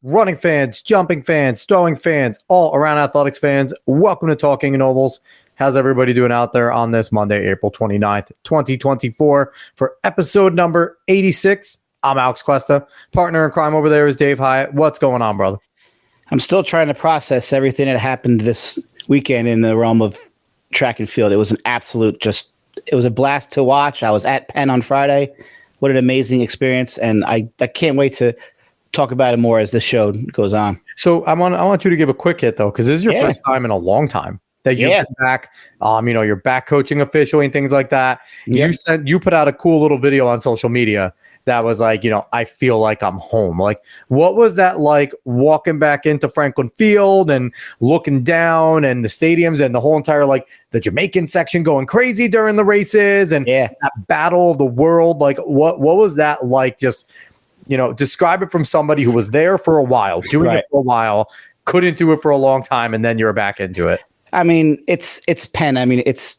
running fans, jumping fans, throwing fans, all around athletics fans. Welcome to Talking Nobles. How's everybody doing out there on this Monday, April 29th, 2024 for episode number 86? I'm Alex Cuesta. Partner in crime over there is Dave Hyatt. What's going on, brother? I'm still trying to process everything that happened this weekend in the realm of track and field. It was an absolute it was a blast to watch. I was at Penn on Friday. What an amazing experience. And I can't wait to talk about it more as the show goes on. So I want you to give a quick hit, though, because this is your first time in a long time that you've been back. You're back coaching officially and things like that. Yep. You put out a cool little video on social media that was like, I feel like I'm home. Like, what was that like walking back into Franklin Field and looking down and the stadiums and the whole entire, like the Jamaican section going crazy during the races and that battle of the world? Like, what was that like? Just, describe it from somebody who was there for a while, doing it for a while, couldn't do it for a long time, and then you're back into it. I mean, it's Penn. I mean, it's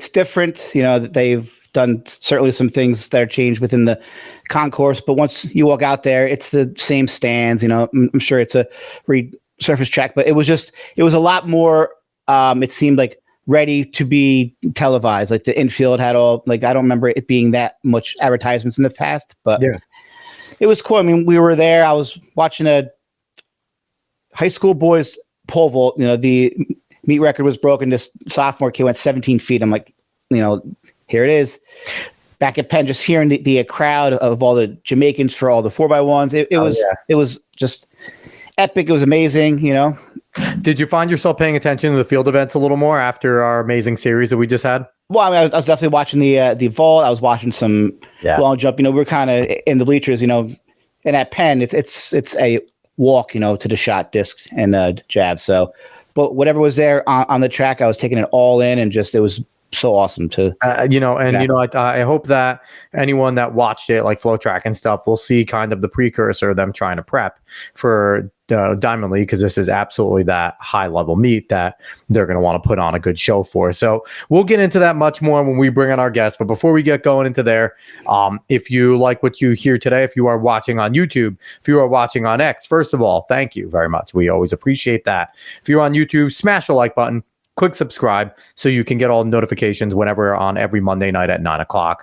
different. They've done certainly some things that are changed within the concourse, but once you walk out there, it's the same stands. I'm sure it's a resurfaced track, but it was a lot more. It seemed like ready to be televised. Like the infield had all, like, I don't remember it being that much advertisements in the past, but it was cool. I mean, we were there. I was watching a high school boys pole vault. The meet record was broken. This sophomore kid went 17 feet. I'm like, here it is. Back at Penn, just hearing the crowd of all the Jamaicans for all the 4x1s. It was just epic. It was amazing, Did you find yourself paying attention to the field events a little more after our amazing series that we just had? Well, I mean, I was definitely watching the vault. I was watching some long jump. We're kind of in the bleachers, and at Penn, it's a walk, to the shot, disc, and jab. So, but whatever was there on the track, I was taking it all in, and it was so awesome to I hope that anyone that watched it, like Flow Track and stuff, will see kind of the precursor of them trying to prep for Diamond League, because this is absolutely that high level meet that they're going to want to put on a good show for. So we'll get into that much more when we bring on our guests. But before we get going into there, if you like what you hear today, if you are watching on YouTube, if you are watching on X, first of all, thank you very much. We always appreciate that. If you're on YouTube, smash the like button. Click subscribe so you can get all notifications whenever on every Monday night at 9:00.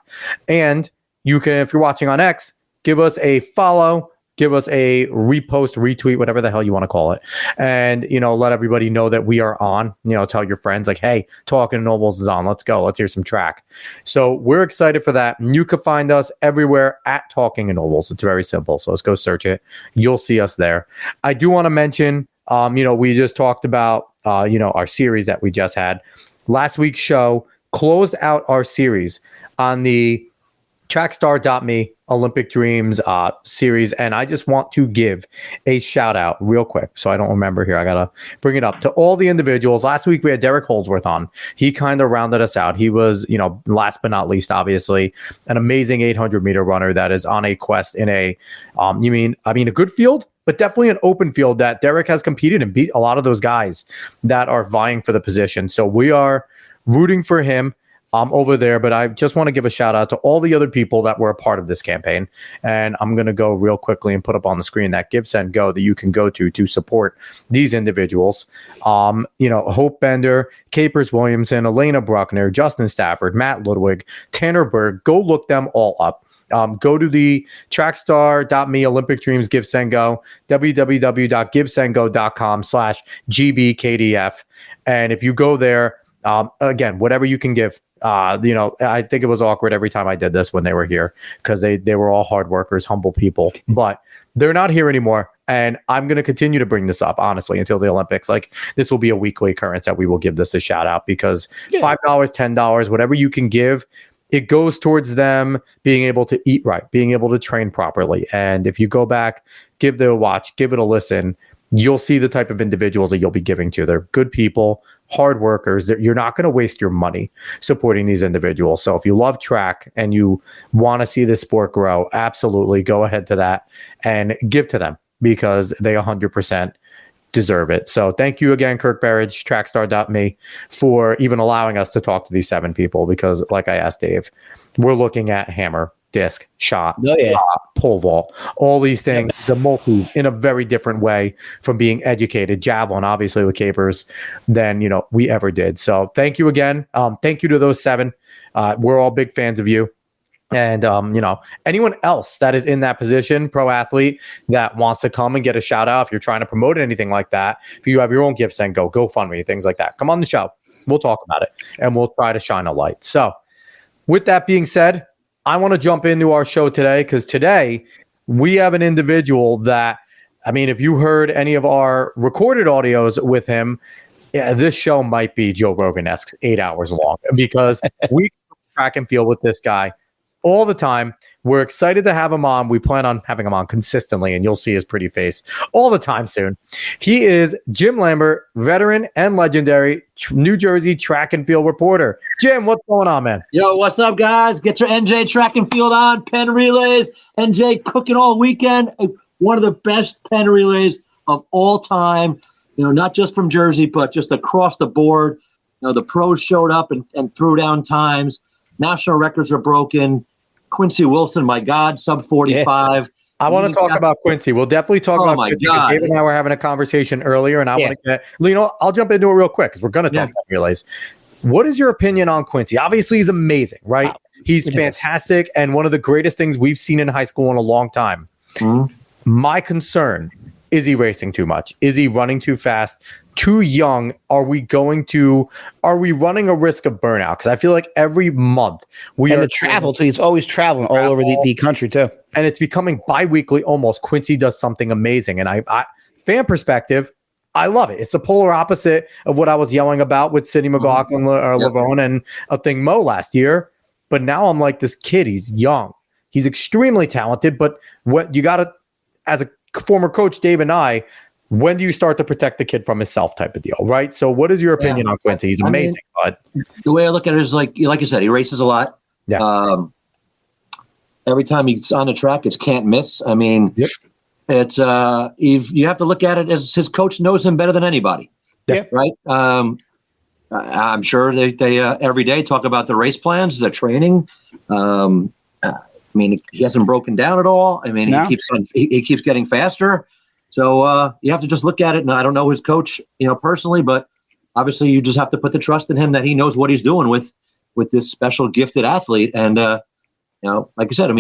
And you can, if you're watching on X, give us a follow, give us a repost, retweet, whatever the hell you want to call it. And, let everybody know that we are on, tell your friends like, hey, Talking Nobles is on. Let's go. Let's hear some track. So we're excited for that. You can find us everywhere at Talking Nobles. It's very simple. So let's go search it. You'll see us there. I do want to mention, we just talked about, our series that we just had. Last week's show closed out our series on the Trackstar.me Olympic Dreams series. And I just want to give a shout out real quick. So I don't remember here. I got to bring it up to all the individuals. Last week we had Derek Holdsworth on. He kind of rounded us out. He was, last but not least, obviously, an amazing 800-meter runner that is on a quest in a, a good field, but definitely an open field that Derek has competed and beat a lot of those guys that are vying for the position. So we are rooting for him over there, but I just want to give a shout out to all the other people that were a part of this campaign. And I'm going to go real quickly and put up on the screen that Give, Send, Go that you can go to support these individuals. Hope Bender, Capers Williamson, Elena Bruckner, Justin Stafford, Matt Ludwig, Tanner Berg. Go look them all up. Go to the Trackstar.me Olympic Dreams Give Send Go, www.givesendgo.com/GBKDF. And if you go there, again, whatever you can give, I think it was awkward every time I did this when they were here, because they were all hard workers, humble people, but they're not here anymore. And I'm going to continue to bring this up, honestly, until the Olympics. Like, this will be a weekly occurrence that we will give this a shout out, because $5, $10, whatever you can give, it goes towards them being able to eat right, being able to train properly. And if you go back, give it a watch, give it a listen, you'll see the type of individuals that you'll be giving to. They're good people, hard workers. You're not going to waste your money supporting these individuals. So if you love track and you want to see this sport grow, absolutely go ahead to that and give to them, because they 100% deserve it. So thank you again, Kirk Berridge, Trackstar.me, for even allowing us to talk to these 7 people, because like I asked Dave, we're looking at Hammer disc, shot, yeah. pole vault, all these things, the multi in a very different way from being educated, javelin, obviously with capers, than, we ever did. So thank you again. Thank you to those 7. We're all big fans of you. And, anyone else that is in that position, pro athlete, that wants to come and get a shout out, if you're trying to promote anything like that, if you have your own gifts and GoFundMe, things like that, come on the show. We'll talk about it and we'll try to shine a light. So with that being said, I want to jump into our show today because today we have an individual that, if you heard any of our recorded audios with him, this show might be Joe Rogan-esque 8 hours long because we track and field with this guy all the time. We're excited to have him on. We plan on having him on consistently, and you'll see his pretty face all the time soon. He is Jim Lambert, veteran and legendary New Jersey track and field reporter. Jim, what's going on, man? Yo, what's up, guys? Get your NJ track and field on. Penn Relays. NJ cooking all weekend. One of the best Penn Relays of all time. Not just from Jersey, but just across the board. The pros showed up and threw down times. National records are broken. Quincy Wilson, my God, sub 45. Yeah. I want to talk about Quincy. We'll definitely talk about Quincy. Dave and I were having a conversation earlier, and I want to get, I'll jump into it real quick because we're going to talk about Relays. What is your opinion on Quincy? Obviously, he's amazing, right? Wow. He's fantastic and one of the greatest things we've seen in high school in a long time. Mm-hmm. My concern, is he racing too much? Is he running too fast? Too young? Are we running a risk of burnout? Because I feel like every month the travel too. He's always traveling all over the country too. And it's becoming bi-weekly almost. Quincy does something amazing. And I fan perspective, I love it. It's the polar opposite of what I was yelling about with Sidney McLaughlin or Lavone and a thing Mo last year. But now I'm like, this kid, he's young. He's extremely talented. But what you got to, as a former coach, Dave and I, when do you start to protect the kid from himself type of deal, right? So what is your opinion on Quincy? He's amazing, bud. The way I look at it is like you said, he races a lot. Yeah. Every time he's on the track, it's can't miss. It's you have to look at it as his coach knows him better than anybody. Yeah. Right. I'm sure they every day talk about the race plans, the training. He hasn't broken down at all. He keeps getting faster. So you have to just look at it. And I don't know his coach, personally, but obviously you just have to put the trust in him that he knows what he's doing with this special gifted athlete. And, like I said,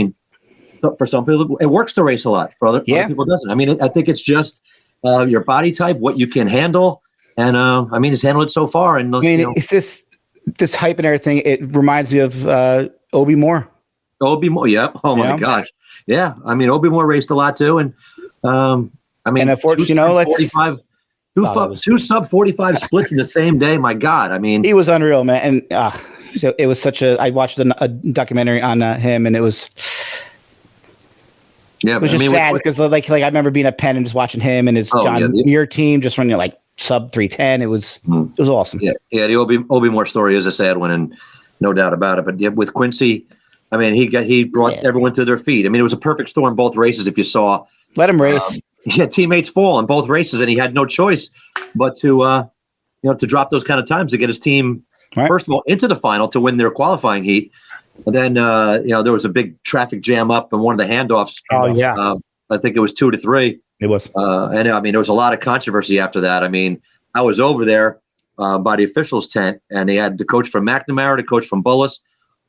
for some people, it works to race a lot. For other people, it doesn't. I think it's just your body type, what you can handle. And, he's handled it so far. And it's this hype and everything. It reminds me of Obi Moore. Obi Moore, yeah. Oh my gosh, yeah. Obi Moore raced a lot too, and and unfortunately, two sub 45 splits in the same day. My God, he was unreal, man. And so it was I watched a documentary on him, and it was it was just sad because like I remember being at Penn and just watching him and his your team just running like sub 310. It was awesome. Yeah. The Obi Moore story is a sad one, and no doubt about it. But with Quincy. He brought everyone to their feet. It was a perfect storm both races. If you saw, let him race. He had teammates fall in both races, and he had no choice but to drop those kind of times to get his team first of all into the final to win their qualifying heat. And then there was a big traffic jam up in one of the handoffs. Oh yeah, I think it was 2-3. It was, and there was a lot of controversy after that. I was over there by the officials' tent, and they had the coach from McNamara, the coach from Bullis,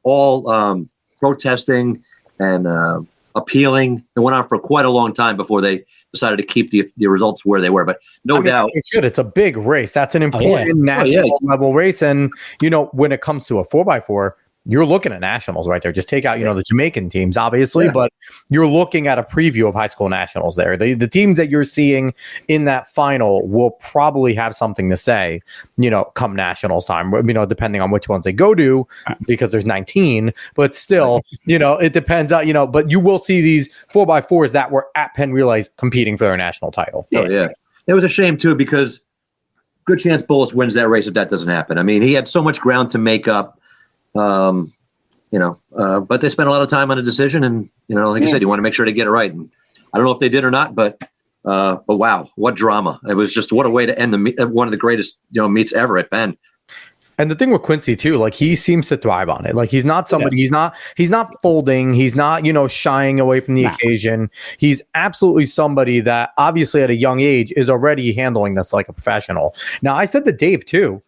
all. Protesting and appealing. It went on for quite a long time before they decided to keep the results where they were. But no doubt, it should. It's a big race. That's an important national level race. And when it comes to a 4x4, you're looking at nationals right there. Just take out, the Jamaican teams, obviously, but you're looking at a preview of high school nationals there. The teams that you're seeing in that final will probably have something to say, come nationals time, depending on which ones they go to, because there's 19, but still, it depends on, but you will see these 4x4s that were at Penn Relays competing for their national title. Oh, yeah. It was a shame, too, because good chance Bullis wins that race if that doesn't happen. He had so much ground to make up. But they spent a lot of time on a decision, and like I said, you want to make sure to get it right. And I don't know if they did or not, but wow, what drama! It was just what a way to end one of the greatest meets ever at Penn. And the thing with Quincy too, like he seems to thrive on it. Like he's not somebody, he's not folding. He's not, shying away from the occasion. He's absolutely somebody that obviously at a young age is already handling this like a professional. Now I said to Dave too,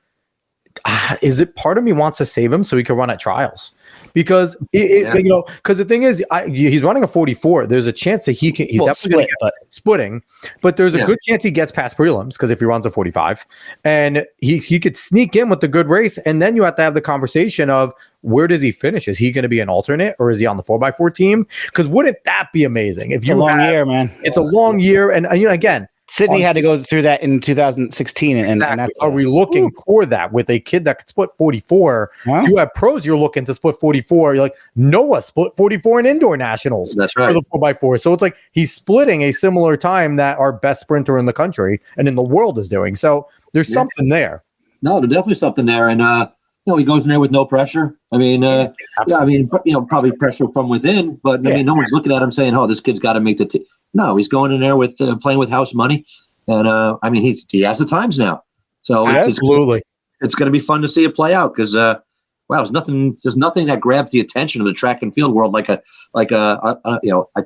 is it part of me wants to save him so he can run at trials? Because because the thing is, he's running a 44. There's a chance that he's definitely going to get splitting, but there's a good chance he gets past prelims because if he runs a 45, and he could sneak in with the good race, and then you have to have the conversation of where does he finish? Is he going to be an alternate or is he on the 4x4 team? Because wouldn't that be amazing? If it's a long year, man. It's a long year, and again. Sydney had to go through that in 2016. Exactly. And that's are we looking for that with a kid that could split 44? Huh? You have pros you're looking to split 44. You're like, Noah split 44 in indoor nationals. That's right. For the 4x4. So it's like he's splitting a similar time that our best sprinter in the country and in the world is doing. So there's something there. No, there's definitely something there. And, he goes in there with no pressure. I mean, probably pressure from within, but I mean, no one's looking at him saying, "Oh, this kid's got to make the team." No, he's going in there with playing with house money, and he has the times now. So absolutely, it's going to be fun to see it play out because there's nothing that grabs the attention of the track and field world like a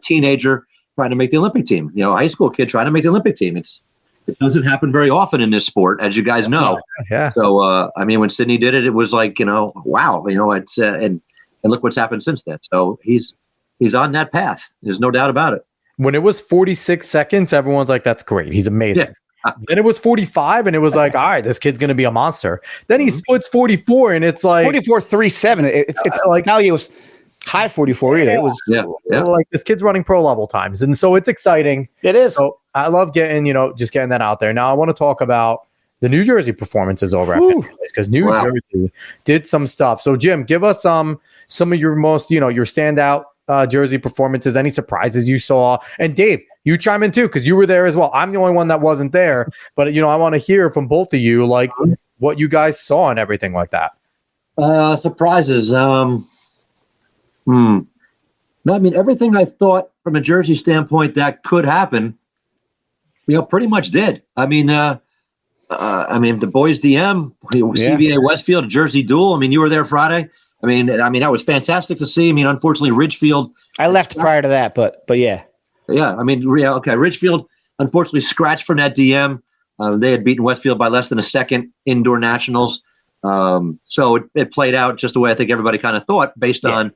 teenager trying to make the Olympic team. A high school kid trying to make the Olympic team. It doesn't happen very often in this sport, as you guys know. Yeah. So, when Sydney did it, it was like, wow, it's and look what's happened since then. So he's on that path. There's no doubt about it. When it was 46 seconds, everyone's like, that's great. He's amazing. Yeah. Then it was 45 and it was like, all right, this kid's going to be a monster. Then he splits 44 and it's like 44.37. It's like now he was high 44 either. It was like this kid's running pro level times. And so it's exciting. It is. So I love getting that out there. Now I want to talk about the New Jersey performances over at Penn Relays because New Jersey did some stuff. So Jim, give us some of your most, your standout Jersey performances, any surprises you saw. And Dave, you chime in too, because you were there as well. I'm the only one that wasn't there, but I want to hear from both of you, like what you guys saw and everything like that. Surprises. Everything I thought from a Jersey standpoint that could happen, pretty much did. The boys DM, CBA Westfield, Jersey duel. You were there Friday. That was fantastic to see. Unfortunately, Ridgefield. I left prior to that, but yeah. Yeah, Ridgefield unfortunately scratched from that DM. They had beaten Westfield by less than a second indoor nationals. So it played out just the way I think everybody kind of thought, based on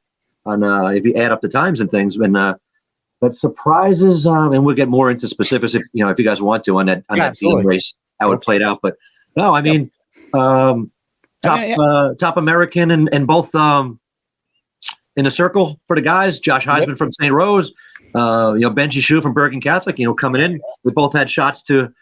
if you add up the times and things. But surprises, and we'll get more into specifics if you guys want to on that team race, how it played out. But no, top American and both in the circle for the guys. Josh Heisman from St. Rose, Benji Shu from Bergen Catholic. Coming in, we both had shots to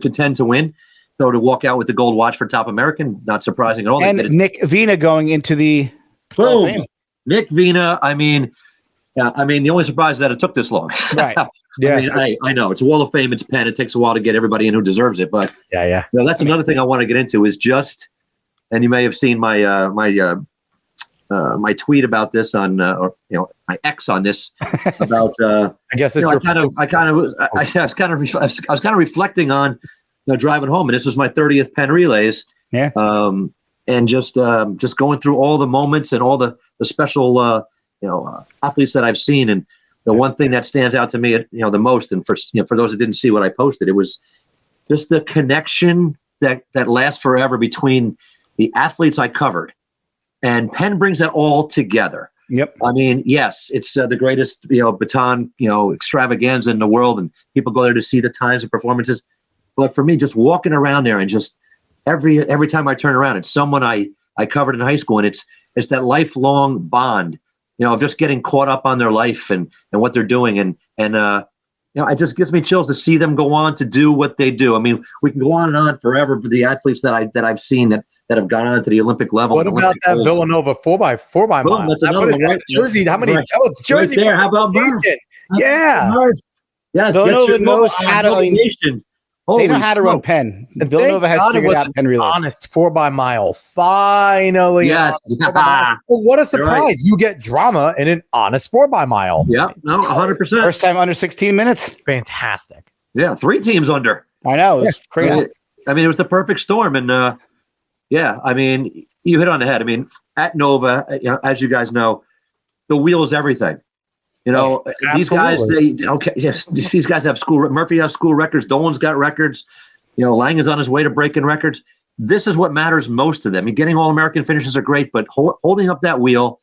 contend to win. So to walk out with the gold watch for top American, not surprising at all. And Nick Vina going into the boom. Nick Vina. The only surprise is that it took this long. Right. Yeah. I know it's a wall of fame. It's Penn. It takes a while to get everybody in who deserves it. But that's another thing I want to get into is just, and you may have seen my my tweet about this on my X on this about. I guess I was kind of reflecting on driving home, and this was my 30th Penn Relays. Yeah. And just going through all the moments and all the special athletes that I've seen, and the one thing that stands out to me the most, and for those that didn't see what I posted, it was just the connection that lasts forever between the athletes I covered, and Penn brings that all together. Yep. Yes, it's the greatest baton extravaganza in the world, and people go there to see the times and performances. But for me, just walking around there and just every time I turn around, it's someone I covered in high school, and it's that lifelong bond, of just getting caught up on their life and what they're doing, and it just gives me chills to see them go on to do what they do. We can go on and on forever for the athletes that I've seen that have gone on to the Olympic level. What about that Villanova 4x4 mile? That's another one, right? Jersey, how many? Jersey right there. How about Merv? Yeah. Yes. Villanova knows how to. They know how to run Penn. Villanova has figured out Penn Relays. Honest 4x mile. Finally. Yes. Well, what a surprise. Right. You get drama in an honest 4x mile. Yeah. No, 100%. First time under 16 minutes. Fantastic. Yeah. 3 teams under. I know. It's crazy. It was the perfect storm. And, Yeah, I mean, you hit on the head. I mean, at Nova, as you guys know, the wheel is everything. These guys, these guys have school. Murphy has school records. Dolan's got records. Lang is on his way to breaking records. This is what matters most to them. I mean, getting All-American finishes are great, but holding up that wheel,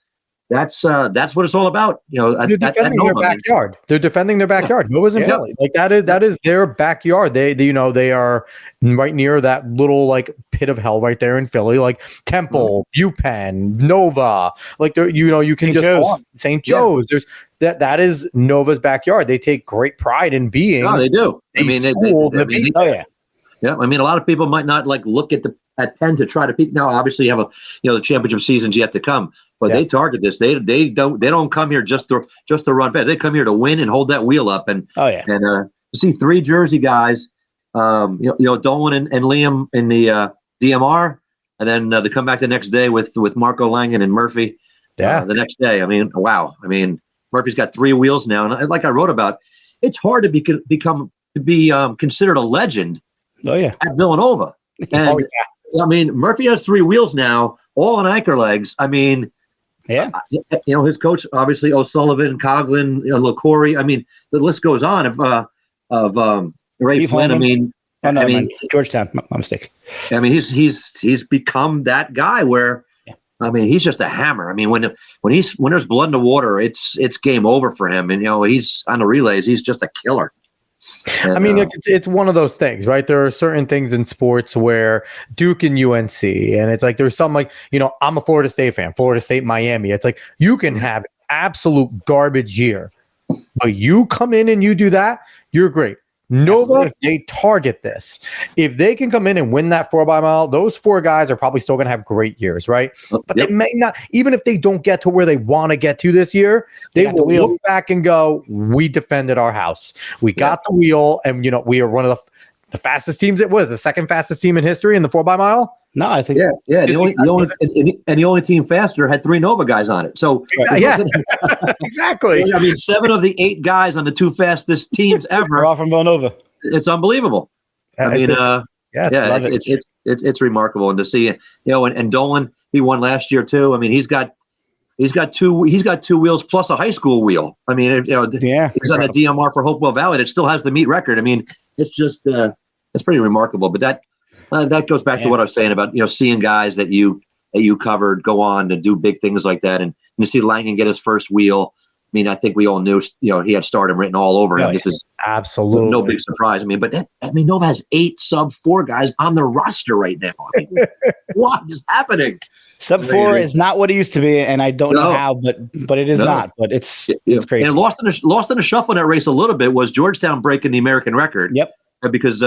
that's what it's all about. They're defending their backyard. They're defending their backyard. Nova's in Philly. Like that is their backyard. They are right near that little like pit of hell right there in Philly. Like Temple, UPenn, Nova. Like you can just go on. St. Joe's. There's that is Nova's backyard. They take great pride in being. Oh, they do. I mean, yeah. I mean, a lot of people might not like look at Penn to try to peak. Now, obviously, you have the championship season's yet to come, but they target this. They don't come here just to run fast. They come here to win and hold that wheel up. And to see 3 Jersey guys, Dolan and Liam in the DMR, and then to come back the next day with Marco Langen and Murphy. The next day. I mean, wow. I mean, Murphy's got 3 wheels now, and like I wrote about, it's hard to be considered a legend. At Villanova. And I mean, Murphy has 3 wheels now, all on anchor legs. I mean, his coach, obviously, O'Sullivan, Coughlin, LaCory. I mean, the list goes on of Ray Flynn. Holman. I mean, Georgetown. My mistake. I mean, he's become that guy where, I mean, he's just a hammer. I mean, when there's blood in the water, it's game over for him. And he's on the relays. He's just a killer. And, I mean, it's one of those things, right? There are certain things in sports where Duke and UNC, and it's like there's something like, I'm a Florida State fan, Florida State, Miami. It's like you can have absolute garbage year, but you come in and you do that, you're great. Nova, they target this. If they can come in and win that 4x mile, those 4 guys are probably still going to have great years, right? But they may not, even if they don't get to where they want to get to this year, they will look back and go, we defended our house. We got the wheel, and we are one of the fastest teams. It was the second fastest team in history in the 4x mile. No, I think the only team faster had 3 Nova guys on it. So exactly. I mean, 7 of the 8 guys on the 2 fastest teams ever are all from Villanova. It's unbelievable. I mean, it's remarkable, and to see and Dolan, he won last year too. I mean, he's got 2 wheels plus a high school wheel. I mean, he's on the DMR for Hopewell Valley. It still has the meet record. I mean, it's just it's pretty remarkable. But that goes back to what I was saying about seeing guys that you covered go on to do big things like that, and you see Langen get his first wheel. I mean, I think we all knew he had stardom written all over him. This is absolutely no big surprise. I mean, but Nova has 8 sub-4 guys on the roster right now. I mean, what is happening? Sub-4 is not what it used to be, and I don't know how, but it is not. But it's crazy. And lost in the shuffle in that race a little bit was Georgetown breaking the American record. Yep. Because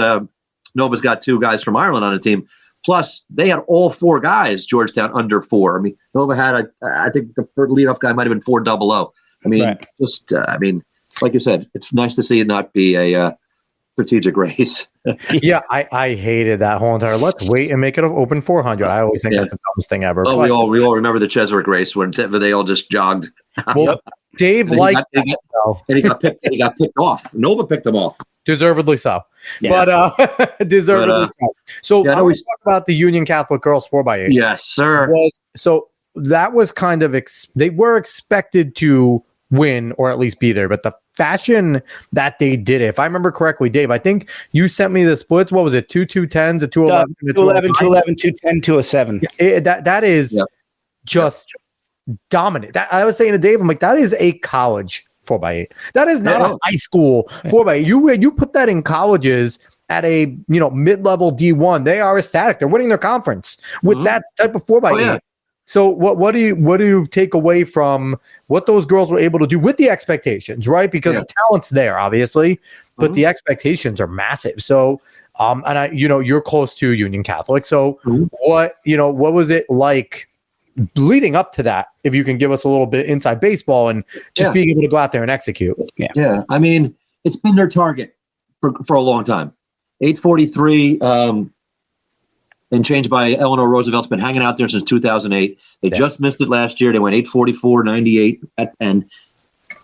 Nova's got 2 guys from Ireland on the team. Plus, they had all 4 guys, Georgetown, under 4. I mean, Nova had I think the leadoff guy might have been 400. I mean, like you said, it's nice to see it not be a strategic race. I hated that whole entire. Let's wait and make it an open 400. I always think that's the dumbest thing ever. Oh, we all remember the Cheswick race when they all just jogged. Well, Dave likes that, and he got picked off. Nova picked him off. Deservedly so. But deservedly so. So I always talk about the Union Catholic girls 4x8. Yes, sir. So that was kind of they were expected to win or at least be there, but the fashion that they did it, if I remember correctly, Dave, I think you sent me the splits. What was it? 2 210s, a 211, 211, 210, 207. That is just dominant. That I was saying to Dave, I'm like, that is a college 4x8. That is not a high school 4x8. You put that in colleges at a mid-level D1, they are ecstatic. They're winning their conference with that type of 4x8. Oh, yeah. So what do you take away from what those girls were able to do with the expectations, right? Because the talent's there, obviously, but the expectations are massive. So, and you're close to Union Catholic. So what was it like leading up to that? If you can give us a little bit inside baseball and just being able to go out there and execute. Yeah. I mean, it's been their target for a long time. 843, and changed by Eleanor Roosevelt's been hanging out there since 2008. They just missed it last year. They went 844.98 at Penn,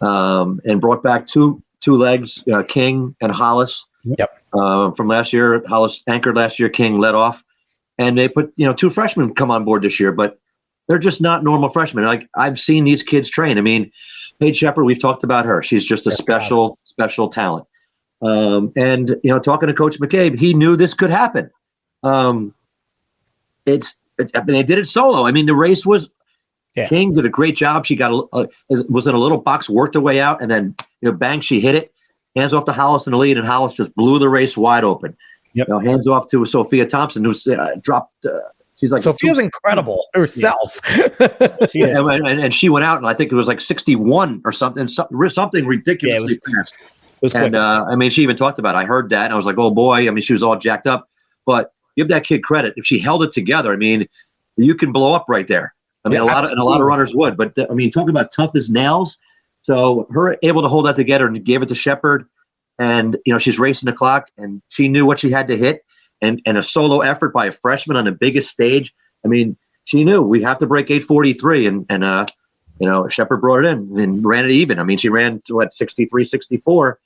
and brought back two legs, King and Hollis. Yep. From last year, Hollis anchored last year. King led off. and they put, 2 freshmen come on board this year, but they're just not normal freshmen. Like, I've seen these kids train. I mean, Paige Shepard, we've talked about her. She's just a special talent. And talking to Coach McCabe, he knew this could happen. They did it solo. I mean, the race was King did a great job. She was in a little box, worked her way out, and then bang, she hit it. Hands off to Hollis in the lead, and Hollis just blew the race wide open. Yep. Hands off to Sophia Thompson, who's dropped. She's like Sophia's incredible herself. Yeah. and she went out, and I think it was like 61 or something ridiculously fast. And she even talked about it. I heard that, and I was like, oh boy. I mean, she was all jacked up, but give that kid credit. If she held it together, I mean, you can blow up right there. I mean, a lot of runners would, but I mean, talking about tough as nails. So her able to hold that together and gave it to Shepard, and she's racing the clock, and she knew what she had to hit, and a solo effort by a freshman on the biggest stage. I mean, she knew we have to break 8:43, and Shepard brought it in and ran it even. I mean, she ran to 63, 64,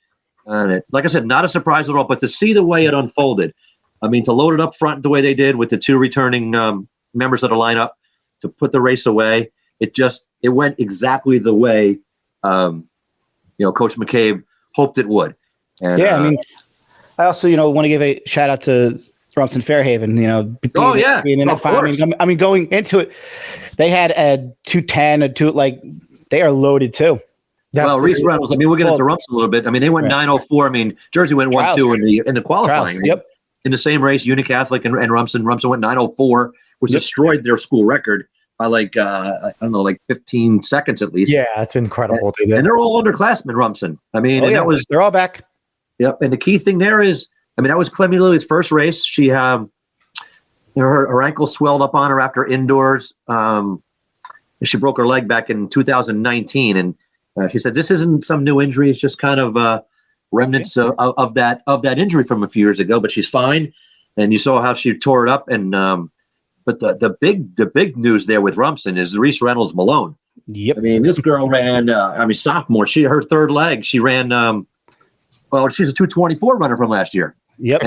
and like I said, not a surprise at all. But to see the way it unfolded, I mean, to load it up front the way they did with the 2 returning members of the lineup to put the race away, it went exactly the way Coach McCabe hoped it would. And, I mean, I also want to give a shout out to Rumson Fairhaven. Being in I mean, going into it, they had a 210, they are loaded too. Well, Reese Reynolds. I mean, we'll get into Rumson a little bit. I mean, they went 9:04. I mean, Jersey went 1-2 in the qualifying. Yep. In the same race, Union Catholic and Rumson. Rumson went 9:04, which destroyed their school record by 15 seconds at least. Yeah, it's incredible. And they're all underclassmen, Rumson. I mean, they're all back. Yep. And the key thing there is, I mean, that was Clemmy Lily's first race. She her ankle swelled up on her after indoors. She broke her leg back in 2019, and she said this isn't some new injury. It's just kind of remnants of that injury from a few years ago. But she's fine, and you saw how she tore it up. And but the big news there with Rumson is Reese Reynolds Malone. Yep. I mean, this girl ran. Sophomore. Her third leg. She ran. She's a 2:24 runner from last year. Yep.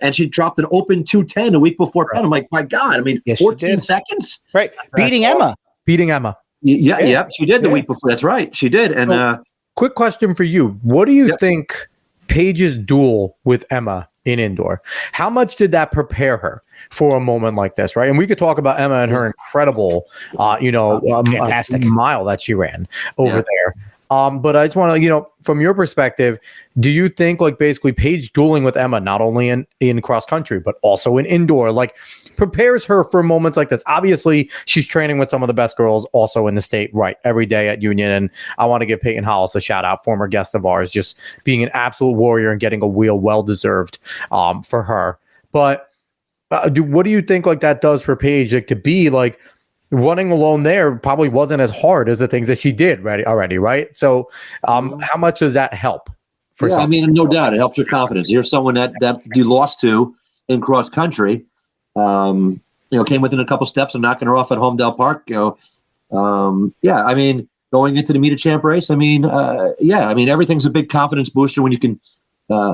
And she dropped an open 2:10 a week before Penn. I'm like, my God. I mean, 14 seconds. Right. Beating Emma. Yeah. Yep. She did the week before. That's right. She did. And quick question for you. What do you think Paige's duel with Emma in indoor, how much did that prepare her for a moment like this? Right. And we could talk about Emma and her incredible, fantastic mile that she ran over there. But I just want to, from your perspective, do you think basically Paige dueling with Emma, not only in cross country, but also in indoor, prepares her for moments like this? Obviously, she's training with some of the best girls also in the state, right, every day at Union. And I want to give Peyton Hollis a shout out, former guest of ours, just being an absolute warrior and getting a wheel well-deserved for her. But what do you think that does for Paige, to be running alone there probably wasn't as hard as the things that she did already, right? So how much does that help? I mean, no doubt it helps your confidence. Here's someone that you lost to in cross country, came within a couple steps of knocking her off at Homedale Park. I mean, going into the meet a champ race, I mean, everything's a big confidence booster when you can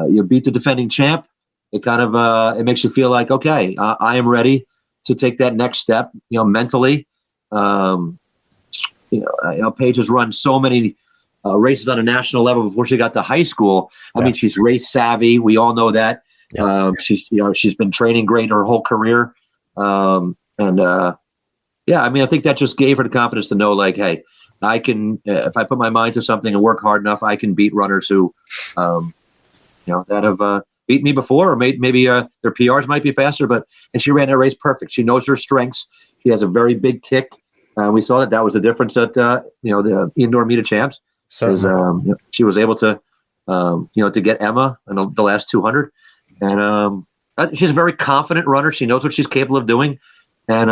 you beat the defending champ. It kind of it makes you feel like, okay, I am ready to take that next step, mentally. Paige has run so many races on a national level before she got to high school. I mean, she's race savvy. We all know that. She's been training great her whole career. I mean, I think that just gave her the confidence to know, hey, I can, if I put my mind to something and work hard enough, I can beat runners who, that have beat me before, or maybe their PRs might be faster, and she ran that race perfect. She knows her strengths. She has a very big kick. We saw that was the difference at the indoor meet of champs. So she was able to to get Emma in the last 200, and she's a very confident runner. She knows what she's capable of doing, and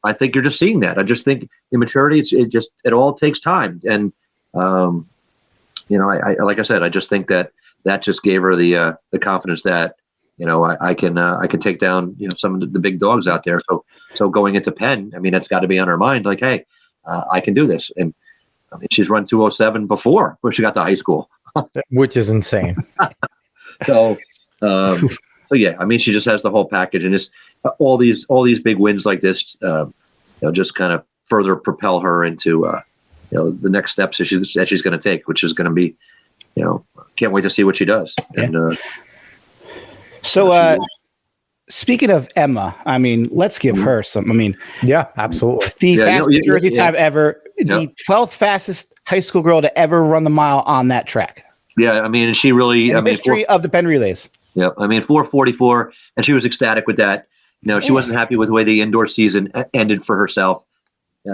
I think you're just seeing that. I just think in maturity, it all takes time, and I like I said, I just think that just gave her the confidence that I can take down some of the big dogs out there. So going into Penn, I mean, that's got to be on her mind. Hey, I can do this. And I mean, she's run 2:07 before she got to high school, which is insane. So So yeah, I mean, she just has the whole package, and just all these big wins like this, just kind of further propel her into the next steps that she's going to take, which is going to be, can't wait to see what she does. Yeah. And speaking of Emma, I mean, let's give her some. I mean, yeah, absolutely, the fastest jersey time ever, the 12th fastest high school girl to ever run the mile on that track. Yeah, I mean, she really, history of the Penn Relays. Yeah, I mean, 4:44, and she was ecstatic with that. She wasn't happy with the way the indoor season ended for herself.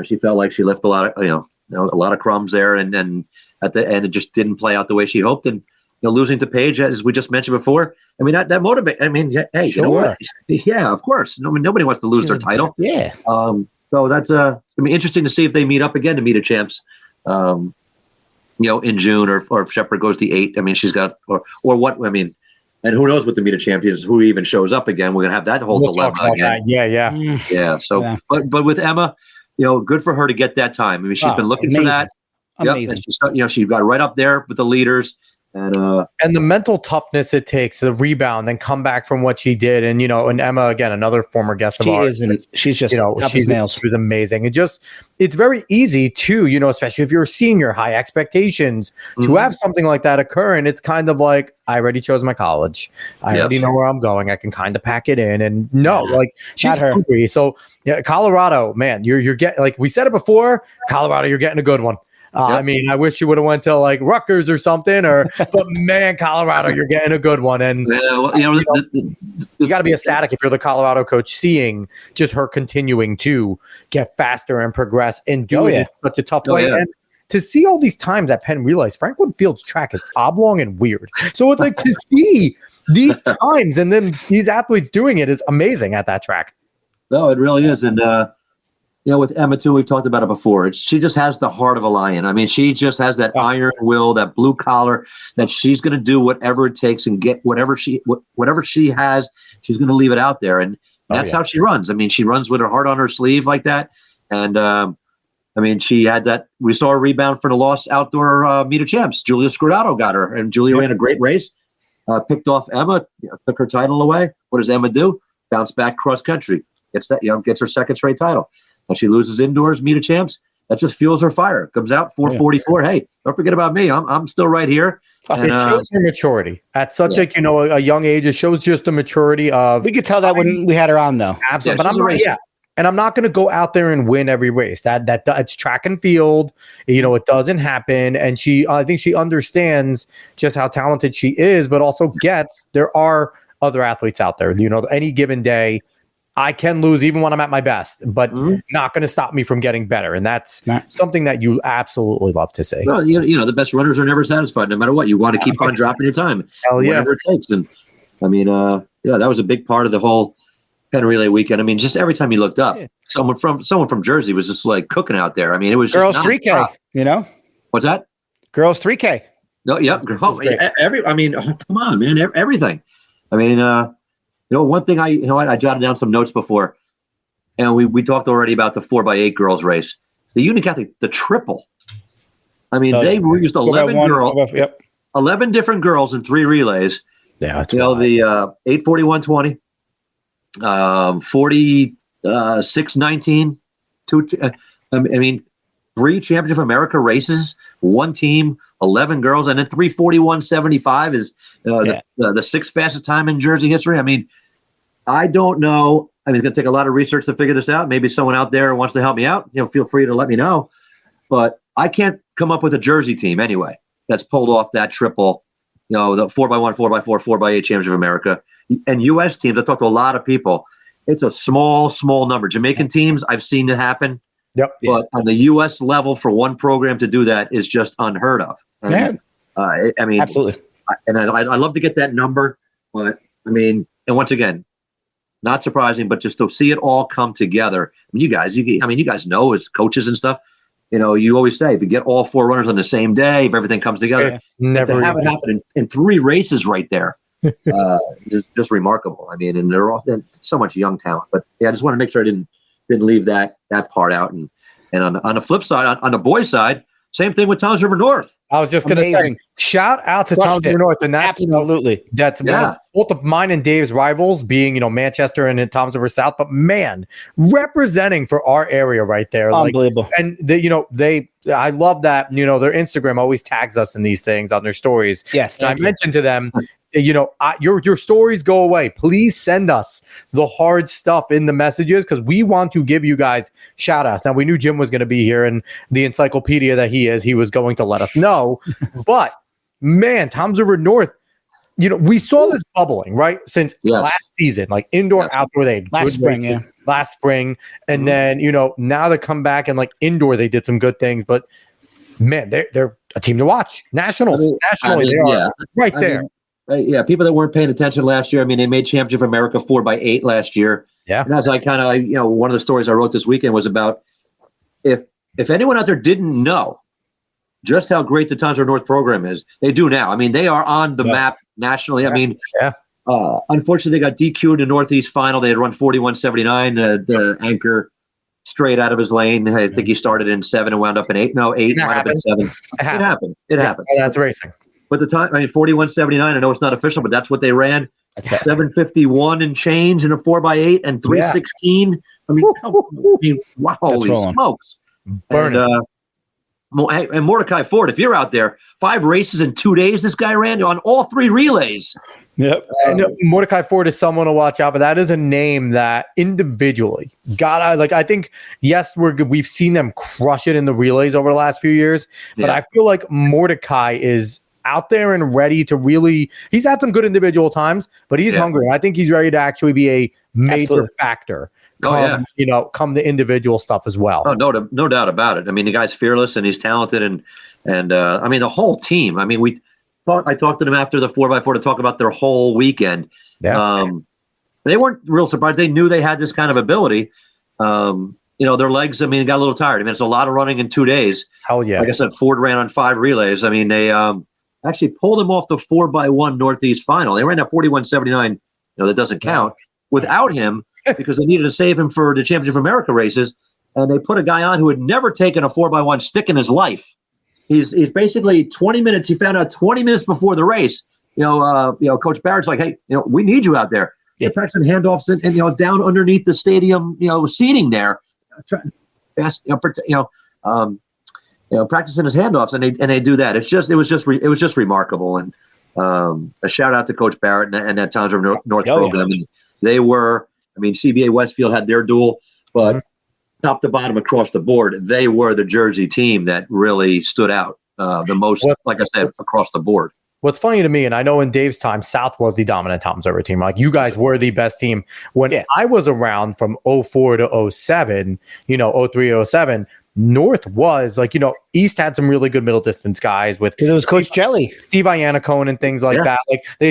She felt like she left a lot of, a lot of crumbs there, and at the end, it just didn't play out the way she hoped. And losing to Paige, as we just mentioned before, I mean, that motivates. I mean, hey, you know what? Yeah, of course. I mean, nobody wants to lose their title. Yeah. So that's gonna be interesting to see if they meet up again to meet a champs. In June, or if Shepherd goes the 8. I mean, she's got or what? I mean, and who knows with the meet of champions, who even shows up again? We're gonna have that whole dilemma again. Yeah. So, but with Emma, good for her to get that time. I mean, she's been looking for that. Amazing. Yep. She got right up there with the leaders. And the mental toughness it takes to rebound and come back from what she did. And, and Emma, again, another former guest of ours. She's just, she was amazing. It's very easy to, especially if you're a senior, high expectations, to have something like that occur. And it's kind of like, I already chose my college. I already know where I'm going. I can kind of pack it in. And she's hungry. So Colorado, man, you're getting, like we said it before, Colorado, you're getting a good one. I mean, I wish you would have went to like Rutgers or something, but man, Colorado, you're getting a good one. And you got to be ecstatic if you're the Colorado coach, seeing just her continuing to get faster and progress and do it in such a tough way. And to see all these times at Penn Relays, Franklin Field's track is oblong and weird. So it's like to see these times and then these athletes doing it is amazing at that track. No, it really is. And, with Emma too, we've talked about it before. She just has the heart of a lion. I mean, she just has that iron will, that blue collar, that she's going to do whatever it takes and get whatever she has. She's going to leave it out there, and that's how she runs. I mean, she runs with her heart on her sleeve like that. And I mean, she had that. We saw a rebound for the lost outdoor meet of champs. Julia Scordato got her, and Julia ran a great race. Picked off Emma, took her title away. What does Emma do? Bounce back cross country. Gets her second straight title. And she loses indoors, meet of champs. That just fuels her fire. Comes out 4:44. Hey, don't forget about me. I'm still right here. And, it shows her maturity at such a young age. It shows just the maturity of. We could tell that when we had her on, though. Absolutely, but I'm not. Yeah, and I'm not going to go out there and win every race. That it's track and field. It doesn't happen. And I think she understands just how talented she is, but also gets there are other athletes out there. Any given day, I can lose even when I'm at my best, but not going to stop me from getting better. And that's something that you absolutely love to see. Well, the best runners are never satisfied, no matter what. You want to keep on dropping your time, whatever it takes. And I mean, that was a big part of the whole Penn Relay weekend. I mean, just every time you looked up, someone from Jersey was just like cooking out there. I mean, it was girls just 3K. What's that? Girls 3K. No, yep. Come on, man, everything. I mean, one thing I jotted down some notes before, and we talked already about the 4x8 girls race. The Union Catholic, the triple. I mean, they used 11 different girls in 3 relays. Yeah, that's the 8:41:20, 46:19. I mean, 3 Championship of America races, 1 team, 11 girls, and then 3:41:75 is the 6th fastest time in Jersey history. I mean, I don't know. I mean, it's going to take a lot of research to figure this out. Maybe someone out there wants to help me out. Feel free to let me know. But I can't come up with a Jersey team anyway that's pulled off that triple, the 4x1, 4x4, 4x8 Championship of America. And U.S. teams, I talked to a lot of people. It's a small number. Jamaican teams, I've seen it happen. Yep. But on the U.S. level, for one program to do that is just unheard of. And, I mean, absolutely. And I'd love to get that number, but I mean, and once again, not surprising, but just to see it all come together. I mean, you guys know as coaches and stuff, you always say if you get all 4 runners on the same day, if everything comes together, never to have it happen in 3 races right there, just remarkable. I mean, and they're all so much young talent. But yeah, I just want to make sure I didn't leave that part out. And on the flip side, on the boys' side, Same thing with Toms River North. I was just going to say, shout out to Toms River North. And that's absolutely, that's both of mine and Dave's rivals being, Manchester and Toms River South. But man, representing for our area right there. Unbelievable. And I love that, their Instagram always tags us in these things on their stories. Yes. And I mentioned to them, your stories go away. Please send us the hard stuff in the messages because we want to give you guys shout outs. Now, we knew Jim was going to be here and the encyclopedia that he is, he was going to let us know. But man, Toms River North, we saw this bubbling, right? Since last season, like indoor, outdoor, they had last spring. And then, now they come back and like indoor, they did some good things. But man, they're a team to watch. Nationally, they are right there. People that weren't paying attention last year. I mean, they made Championship of America 4x8 last year. Yeah. And as I one of the stories I wrote this weekend was about if anyone out there didn't know just how great the Toms River North program is, they do now. I mean, they are on the map nationally. I mean, unfortunately, they got DQ'd in the Northeast final. They had run 41.79. The anchor straight out of his lane. I think he started in 7 and wound up in 8. No, 8 wound up in 7. It happened. It happened. That's racing. But the time, 41.79. I know it's not official, but that's what they ran. 7:51 and change in a 4x8 and 3:16. I mean, wow, holy smokes! Burning. And Mordecai Ford, if you're out there, 5 races in 2 days. This guy ran on all 3 relays. Yep. Mordecai Ford is someone to watch out for. That is a name that individually I think, yes, we've seen them crush it in the relays over the last few years, but I feel like Mordecai is out there and ready to really, he's had some good individual times, but he's hungry. I think he's ready to actually be a major factor. Come the individual stuff as well. Oh, no doubt about it. I mean, the guy's fearless and he's talented and I mean, the whole team. I mean, I talked to them after the 4x4 to talk about their whole weekend. Yeah. They weren't real surprised. They knew they had this kind of ability. Their legs, I mean, got a little tired. I mean, it's a lot of running in 2 days. Hell yeah. Like I said, Ford ran on 5 relays. I mean, they actually pulled him off the 4x1 Northeast final. They ran at 41.79. That doesn't count without him because they needed to save him for the Championship of America races. And they put a guy on who had never taken a 4x1 stick in his life. He's basically 20 minutes. He found out 20 minutes before the race. Coach Barrett's like, hey, we need you out there. They're practicing handoffs and down underneath the stadium, seating there, practicing his handoffs, and they do that. It was just remarkable. And a shout out to Coach Barrett and that Toms River North program. And they were, CBA Westfield had their duel, but top to bottom across the board, they were the Jersey team that really stood out the most. Like I said, across the board. What's funny to me, and I know in Dave's time, South was the dominant Toms River team. Like, you guys were the best team. When I was around from 04 to 07, 03, 07, North was East had some really good middle distance guys because it was Coach Jelly, Steve Iannacone and things like that. Like they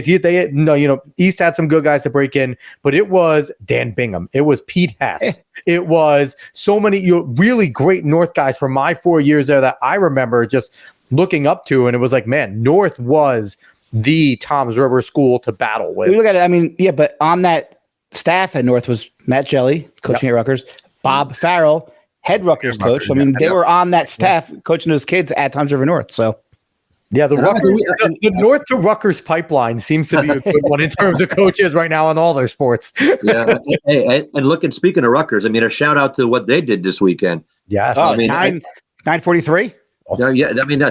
East had some good guys to break in, but it was Dan Bingham, it was Pete Hess, it was so many really great North guys from my 4 years there that I remember just looking up to, and it was like, man, North was the Toms River school to battle with. We look at it, but on that staff at North was Matt Jelly coaching at Rutgers, Bob Farrell, head Rutgers coach. They were on that staff coaching those kids at Toms River North. So, the North to Rutgers pipeline seems to be a good one in terms of coaches right now in all their sports. Hey, and look, and speaking of Rutgers, a shout out to what they did this weekend. Yes, 943.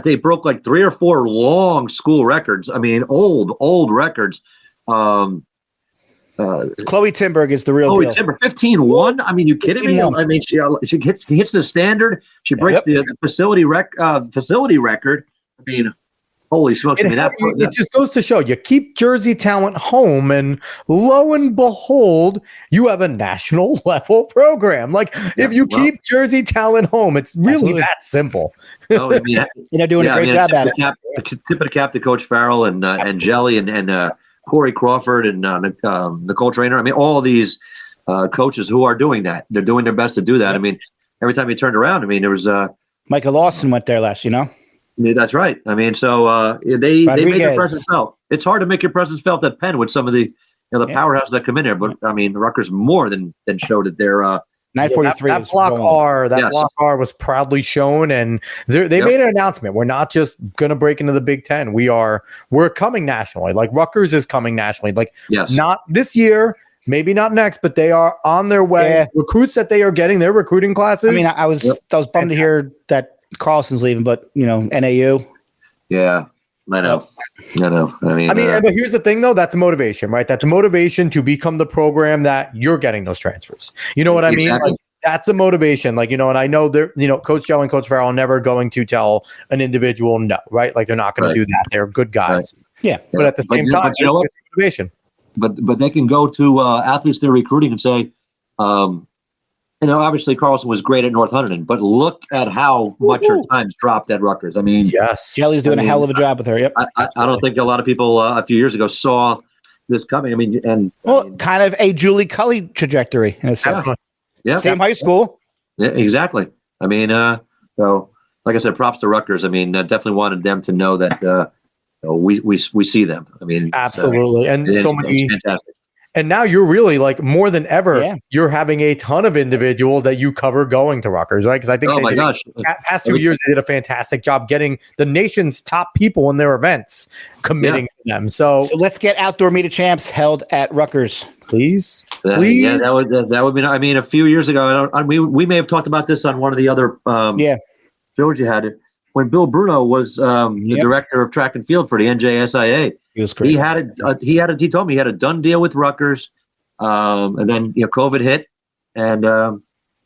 They broke like 3 or 4 long school records. Old records. Chloe Timberg is the real deal. Timber, 15-1. You kidding me? She hits the standard. She breaks the facility record. Holy smokes! It just goes to show you keep Jersey talent home, and lo and behold, you have a national level program. If you keep Jersey talent home, it's really that simple. They're doing a great job at it. Tip of the cap to Coach Farrell and Jelly and Corey Crawford and Nicole Traynor. All of these coaches who are doing that. They're doing their best to do that. Every time you turned around, there was Michael Lawson went there last. That's right. They made their presence felt. It's hard to make your presence felt at Penn with some of the powerhouses that come in there, but Rutgers more than showed that they're 943. That block R, block R was proudly shown, and they made an announcement. We're not just gonna break into the Big Ten. We're coming nationally. Like Rutgers is coming nationally. Like not this year, maybe not next, but they are on their way. Yeah. Recruits that they are getting, their recruiting classes. I mean, I was bummed to hear that Carlson's leaving, but NAU. Yeah. I know. I mean, but here's the thing, though. That's a motivation, right? That's a motivation to become the program that you're getting those transfers. You know what I mean? Like, that's a motivation. Like, and I know they're, Coach Joe and Coach Farrell are never going to tell an individual no, right? Like, they're not going to do that. They're good guys. Right. Yeah. But at the same time, it's motivation. But they can go to athletes they're recruiting and say, obviously Carlson was great at North Hunterdon, but look at how much her times dropped at Rutgers. I mean, yes, Kelly's doing a hell of a job with her. Yep. I don't think a lot of people a few years ago saw this coming. I mean, kind of a Julie Cully trajectory in a sense. Yeah. Same high school. Yeah, exactly. I mean, so like I said, props to Rutgers. I mean, definitely wanted them to know that we see them. I mean, absolutely, and so many fantastic. And now you're really like more than ever, you're having a ton of individuals that you cover going to Rutgers, right? Because I think past 2 years they did a fantastic job getting the nation's top people in their events committing to them. So let's get outdoor meet of champs held at Rutgers, please. Yeah, that would be. I mean, a few years ago, we may have talked about this on one of the other shows you had it when Bill Bruno was the director of track and field for the NJSIA. He was great. He told me he had a done deal with Rutgers, and then COVID hit, and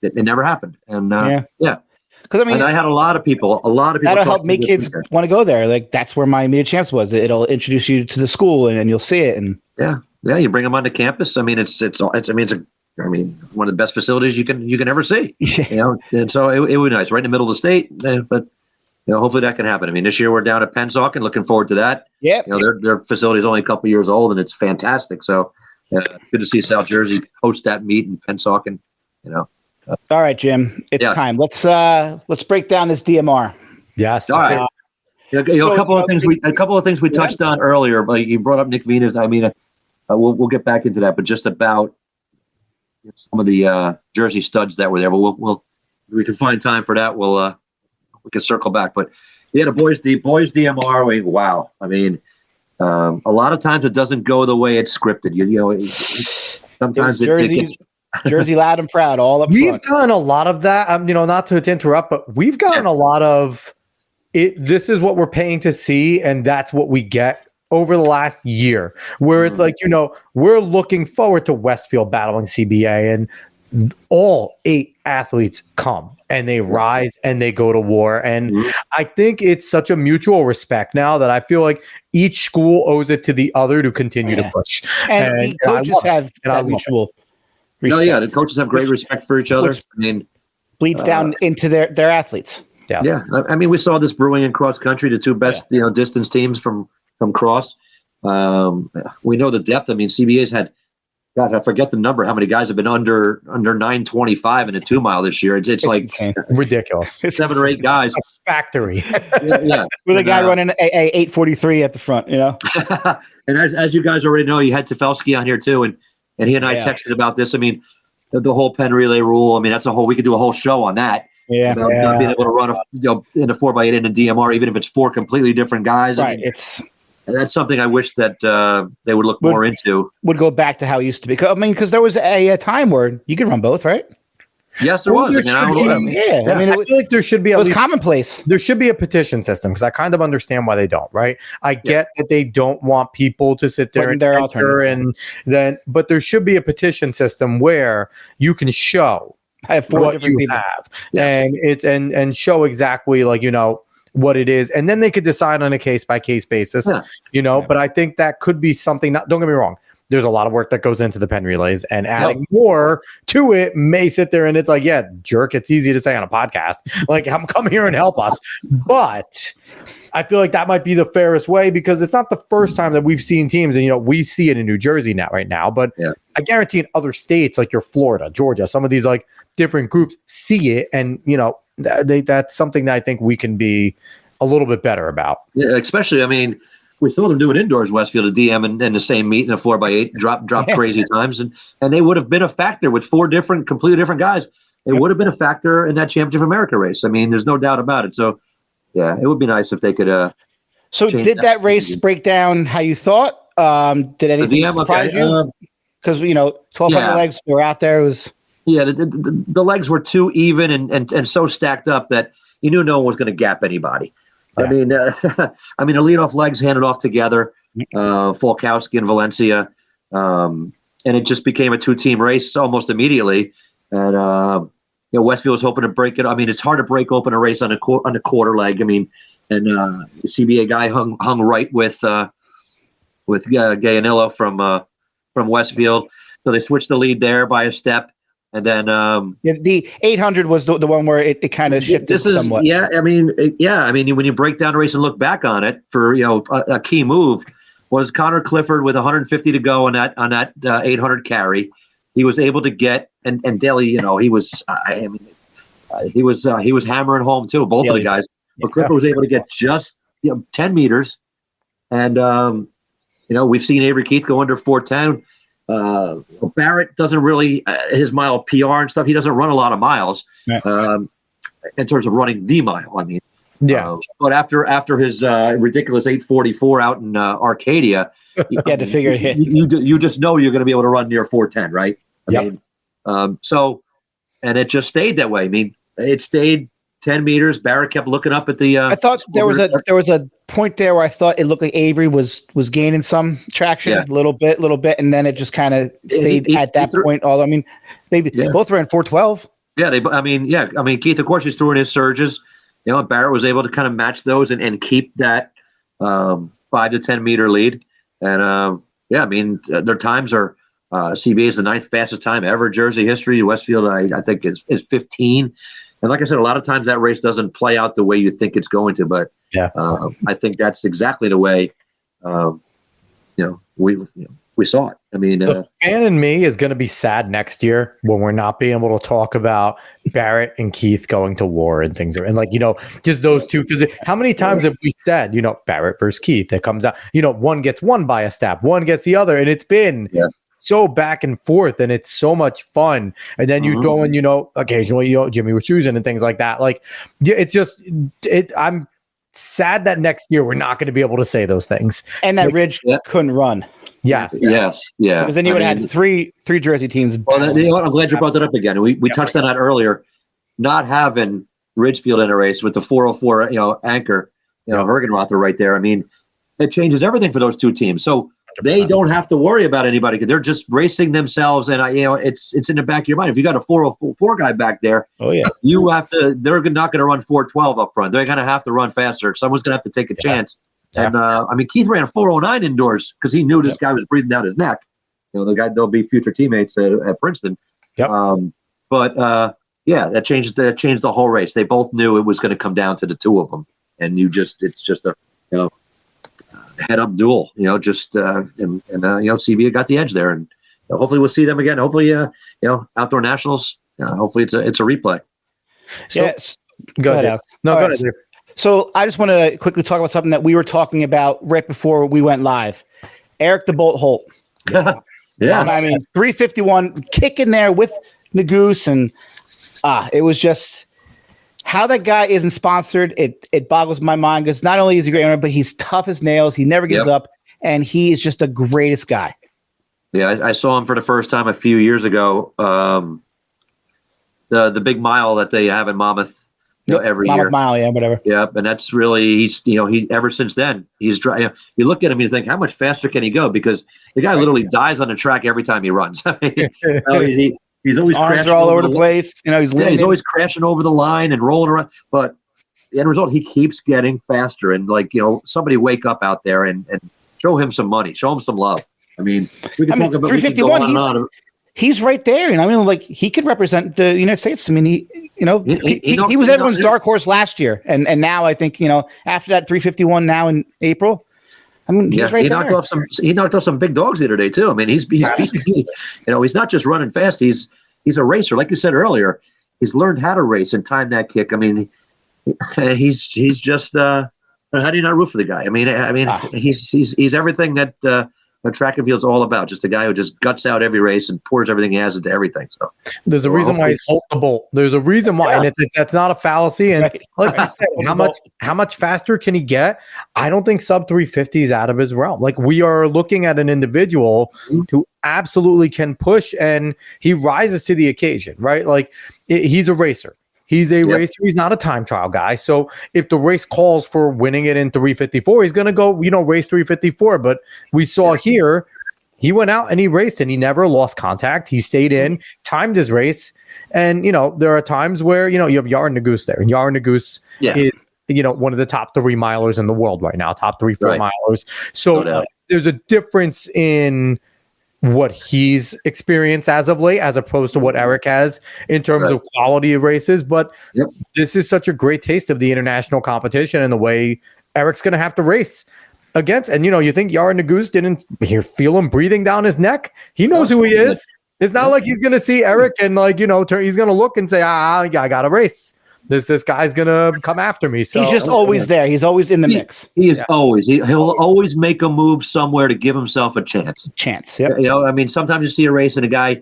it never happened. And because and I had a lot of people. That'll help make kids want to go there. Like that's where my meet of champs was. It'll introduce you to the school, and you'll see it. And you bring them onto campus. I mean, it's one of the best facilities you can ever see. And so it would be nice, right in the middle of the state, but. Hopefully that can happen. I mean, this year we're down at Pennsauken, looking forward to that. Yeah. Their facility is only a couple years old, and it's fantastic. So good to see South Jersey host that meet in Pennsauken. All right, Jim, it's time. Let's break down this DMR. Yes. All right. A couple of things we touched on earlier, but you brought up Nick Venus. I mean, we'll get back into that, but just about some of the Jersey studs that were there. But we can find time for that. We can circle back, but the boys DMR. Wow, I mean, a lot of times it doesn't go the way it's scripted. Sometimes Jersey loud and proud all up. We've gotten a lot of that. Not to interrupt, but we've gotten a lot of it. This is what we're paying to see, and that's what we get over the last year. Where it's like we're looking forward to Westfield battling CBA, and all 8 athletes come. And they rise and they go to war. And I think it's such a mutual respect now that I feel like each school owes it to the other to continue to push. And the coaches have that mutual respect. The coaches have great respect for each other. I mean, bleeds down into their athletes. Yes. Yeah. I mean, we saw this brewing in cross country, the 2 best distance teams from cross. We know the depth. I mean, CBA's had. God, I forget the number. How many guys have been under 925 in a 2 mile this year? It's like insane. Ridiculous. It's 7 or 8 guys. It's a factory. With a guy running a 843 at the front, And as you guys already know, you had Tefelsky on here too, and he and I texted about this. I mean, the whole Penn relay rule. I mean, we could do a whole show on that. Yeah. About not being able to run in a 4x8 in a DMR, even if it's 4 completely different guys. Right. I mean, that's something I wish that they would look more into. Would go back to how it used to be. I mean, because there was a time where you could run both, right? Yes, there was. I mean, I feel like there should be it was commonplace. There should be a petition system because I kind of understand why they don't. Right? I get that they don't want people to sit there but there should be a petition system where you can show I have 4 different people and it's and show exactly what it is, and then they could decide on a case-by-case basis, but I think that could be something. Don't get me wrong, there's a lot of work that goes into the Penn Relays, and adding more to it may sit there and it's like, jerk, it's easy to say on a podcast, like, come here and help us, but I feel like that might be the fairest way because it's not the first time that we've seen teams, and we see it in New Jersey right now, but I guarantee in other states like your Florida, Georgia, some of these like different groups see it, and that's something that I think we can be a little bit better about. Yeah, especially, I mean, we saw them doing indoors Westfield, a DM in the same meet in a 4x8, drop crazy times, and they would have been a factor with four completely different guys. It would have been a factor in that Championship of America race. I mean, there's no doubt about it. So, yeah, it would be nice if they could. So, did that race break down how you thought? Did anything surprise you? Because 1,200 legs were out there. It was the legs were too even and so stacked up that you knew no one was going to gap anybody. Yeah. I mean, the leadoff legs handed off together, Falkowski and Valencia, and it just became a two-team race almost immediately. And Westfield was hoping to break it. I mean, it's hard to break open a race on a quarter leg. I mean, and the CBA guy hung right with Gayanillo from Westfield, so they switched the lead there by a step. And then the 800 was the one where it kind of shifted somewhat. I mean, when you break down the race and look back on it, for a key move was Connor Clifford with 150 to go on that 800 carry. He was able to get and Daly, he was hammering home too, both of the guys. But Clifford was able to get just 10 meters, and we've seen Avery Keith go under 4:10. Barrett doesn't really his mile PR and stuff. He doesn't run a lot of miles in terms of running the mile. I mean, but after his ridiculous 8:44 out in Arcadia, you had to figure it. You just know you're going to be able to run near 4:10, right? I mean, and it just stayed that way. I mean, it stayed 10 meters. Barrett kept looking up at the. I thought there was a point there where I thought it looked like Avery was gaining some traction, a little bit, and then it just kind of stayed at that point. I mean, they both ran 4:12. Yeah, Keith, of course, he's throwing his surges. Barrett was able to kind of match those and keep that 5 to 10 meter lead. And their times are CBA is the 9th fastest time ever Jersey history. Westfield, I think, is 15. And like I said, a lot of times that race doesn't play out the way you think it's going to. But I think that's exactly the way we saw it. I mean, the fan in me is going to be sad next year when we're not being able to talk about Barrett and Keith going to war and things. And just those two. Because how many times have we said, Barrett versus Keith? It comes out, one gets one by a step, one gets the other, and it's been. Yeah. So back and forth, and it's so much fun. And then you go and occasionally Jimmy was choosing and things like that. Like it's just I'm sad that next year we're not going to be able to say those things. And that Ridge couldn't run. Yes. Because then you would have had three Jersey teams. Well, I'm glad you brought that up again. We touched on that earlier. Not having Ridgefield in a race with the 404 anchor, Hergenrother right there. I mean, it changes everything for those two teams. So. 100%. They don't have to worry about anybody because they're just racing themselves, and it's in the back of your mind. If you got a 404 guy back there, you have to. They're not going to run 412 up front. They're going to have to run faster. Someone's going to have to take a chance. Yeah. And Keith ran a 409 indoors because he knew this guy was breathing down his neck. The guy they'll be future teammates at Princeton. Yep. That changed the whole race. They both knew it was going to come down to the two of them, and it's just a head up duel, CBA got the edge there, and hopefully we'll see them again. Hopefully, Outdoor Nationals. Hopefully it's a replay. So, yes. Go ahead. Go ahead. So I just want to quickly talk about something that we were talking about right before we went live. Eric the Bolt Holt. Yeah. 351 kicking there with Nagoose, and it was just. How that guy isn't sponsored, it boggles my mind because not only is he a great runner, but he's tough as nails. He never gives up, and he is just the greatest guy. Yeah, I saw him for the first time a few years ago. The big mile that they have in Monmouth, every Monmouth year. Mile, whatever. Yeah, and that's really he ever since then he's dry. You look at him, you think how much faster can he go? Because the guy literally dies on the track every time he runs. I mean, He's always arms are all over the place. He's always crashing over the line and rolling around. But the end result, he keeps getting faster. And somebody wake up out there and show him some money, show him some love. I mean, we can talk about 351. He's right there, and he could represent the United States. I mean, he was everyone's dark horse last year, and now I think after that 351 now in April. I mean, he's right there. He knocked off some big dogs the other day too. I mean, he's not just running fast. He's a racer, like you said earlier. He's learned how to race and time that kick. I mean, he's just a how do you not root for the guy? I mean, he's everything that track and field's all about. Just a guy who just guts out every race and pours everything he has into everything. So there's a reason why he's holtable. There's a reason why, and that's not a fallacy. And like you said, how much faster can he get? I don't think sub 350 is out of his realm. Like, we are looking at an individual who absolutely can push, and he rises to the occasion, right? Like, he's a racer. He's a racer. He's not a time trial guy. So if the race calls for winning it in 354, he's going to go, race 354. But we saw here, he went out and he raced, and he never lost contact. He stayed in, timed his race. And, there are times where, you have Yaron Naguse there. And Yaron Naguse is, one of the top 3 milers in the world right now, top 3-4 milers. So there's a difference in what he's experienced as of late, as opposed to what Eric has in terms of quality of races. But this is such a great taste of the international competition and the way Eric's going to have to race against. And, you think Yaron Naguse didn't feel him breathing down his neck? He knows who he is. It's not like he's going to see Eric and he's going to look and say, I got to race. This guy's gonna come after me. So he's just always there. He's always in the mix. He is always. He'll always make a move somewhere to give himself a chance. Yep. Sometimes you see a race and a guy,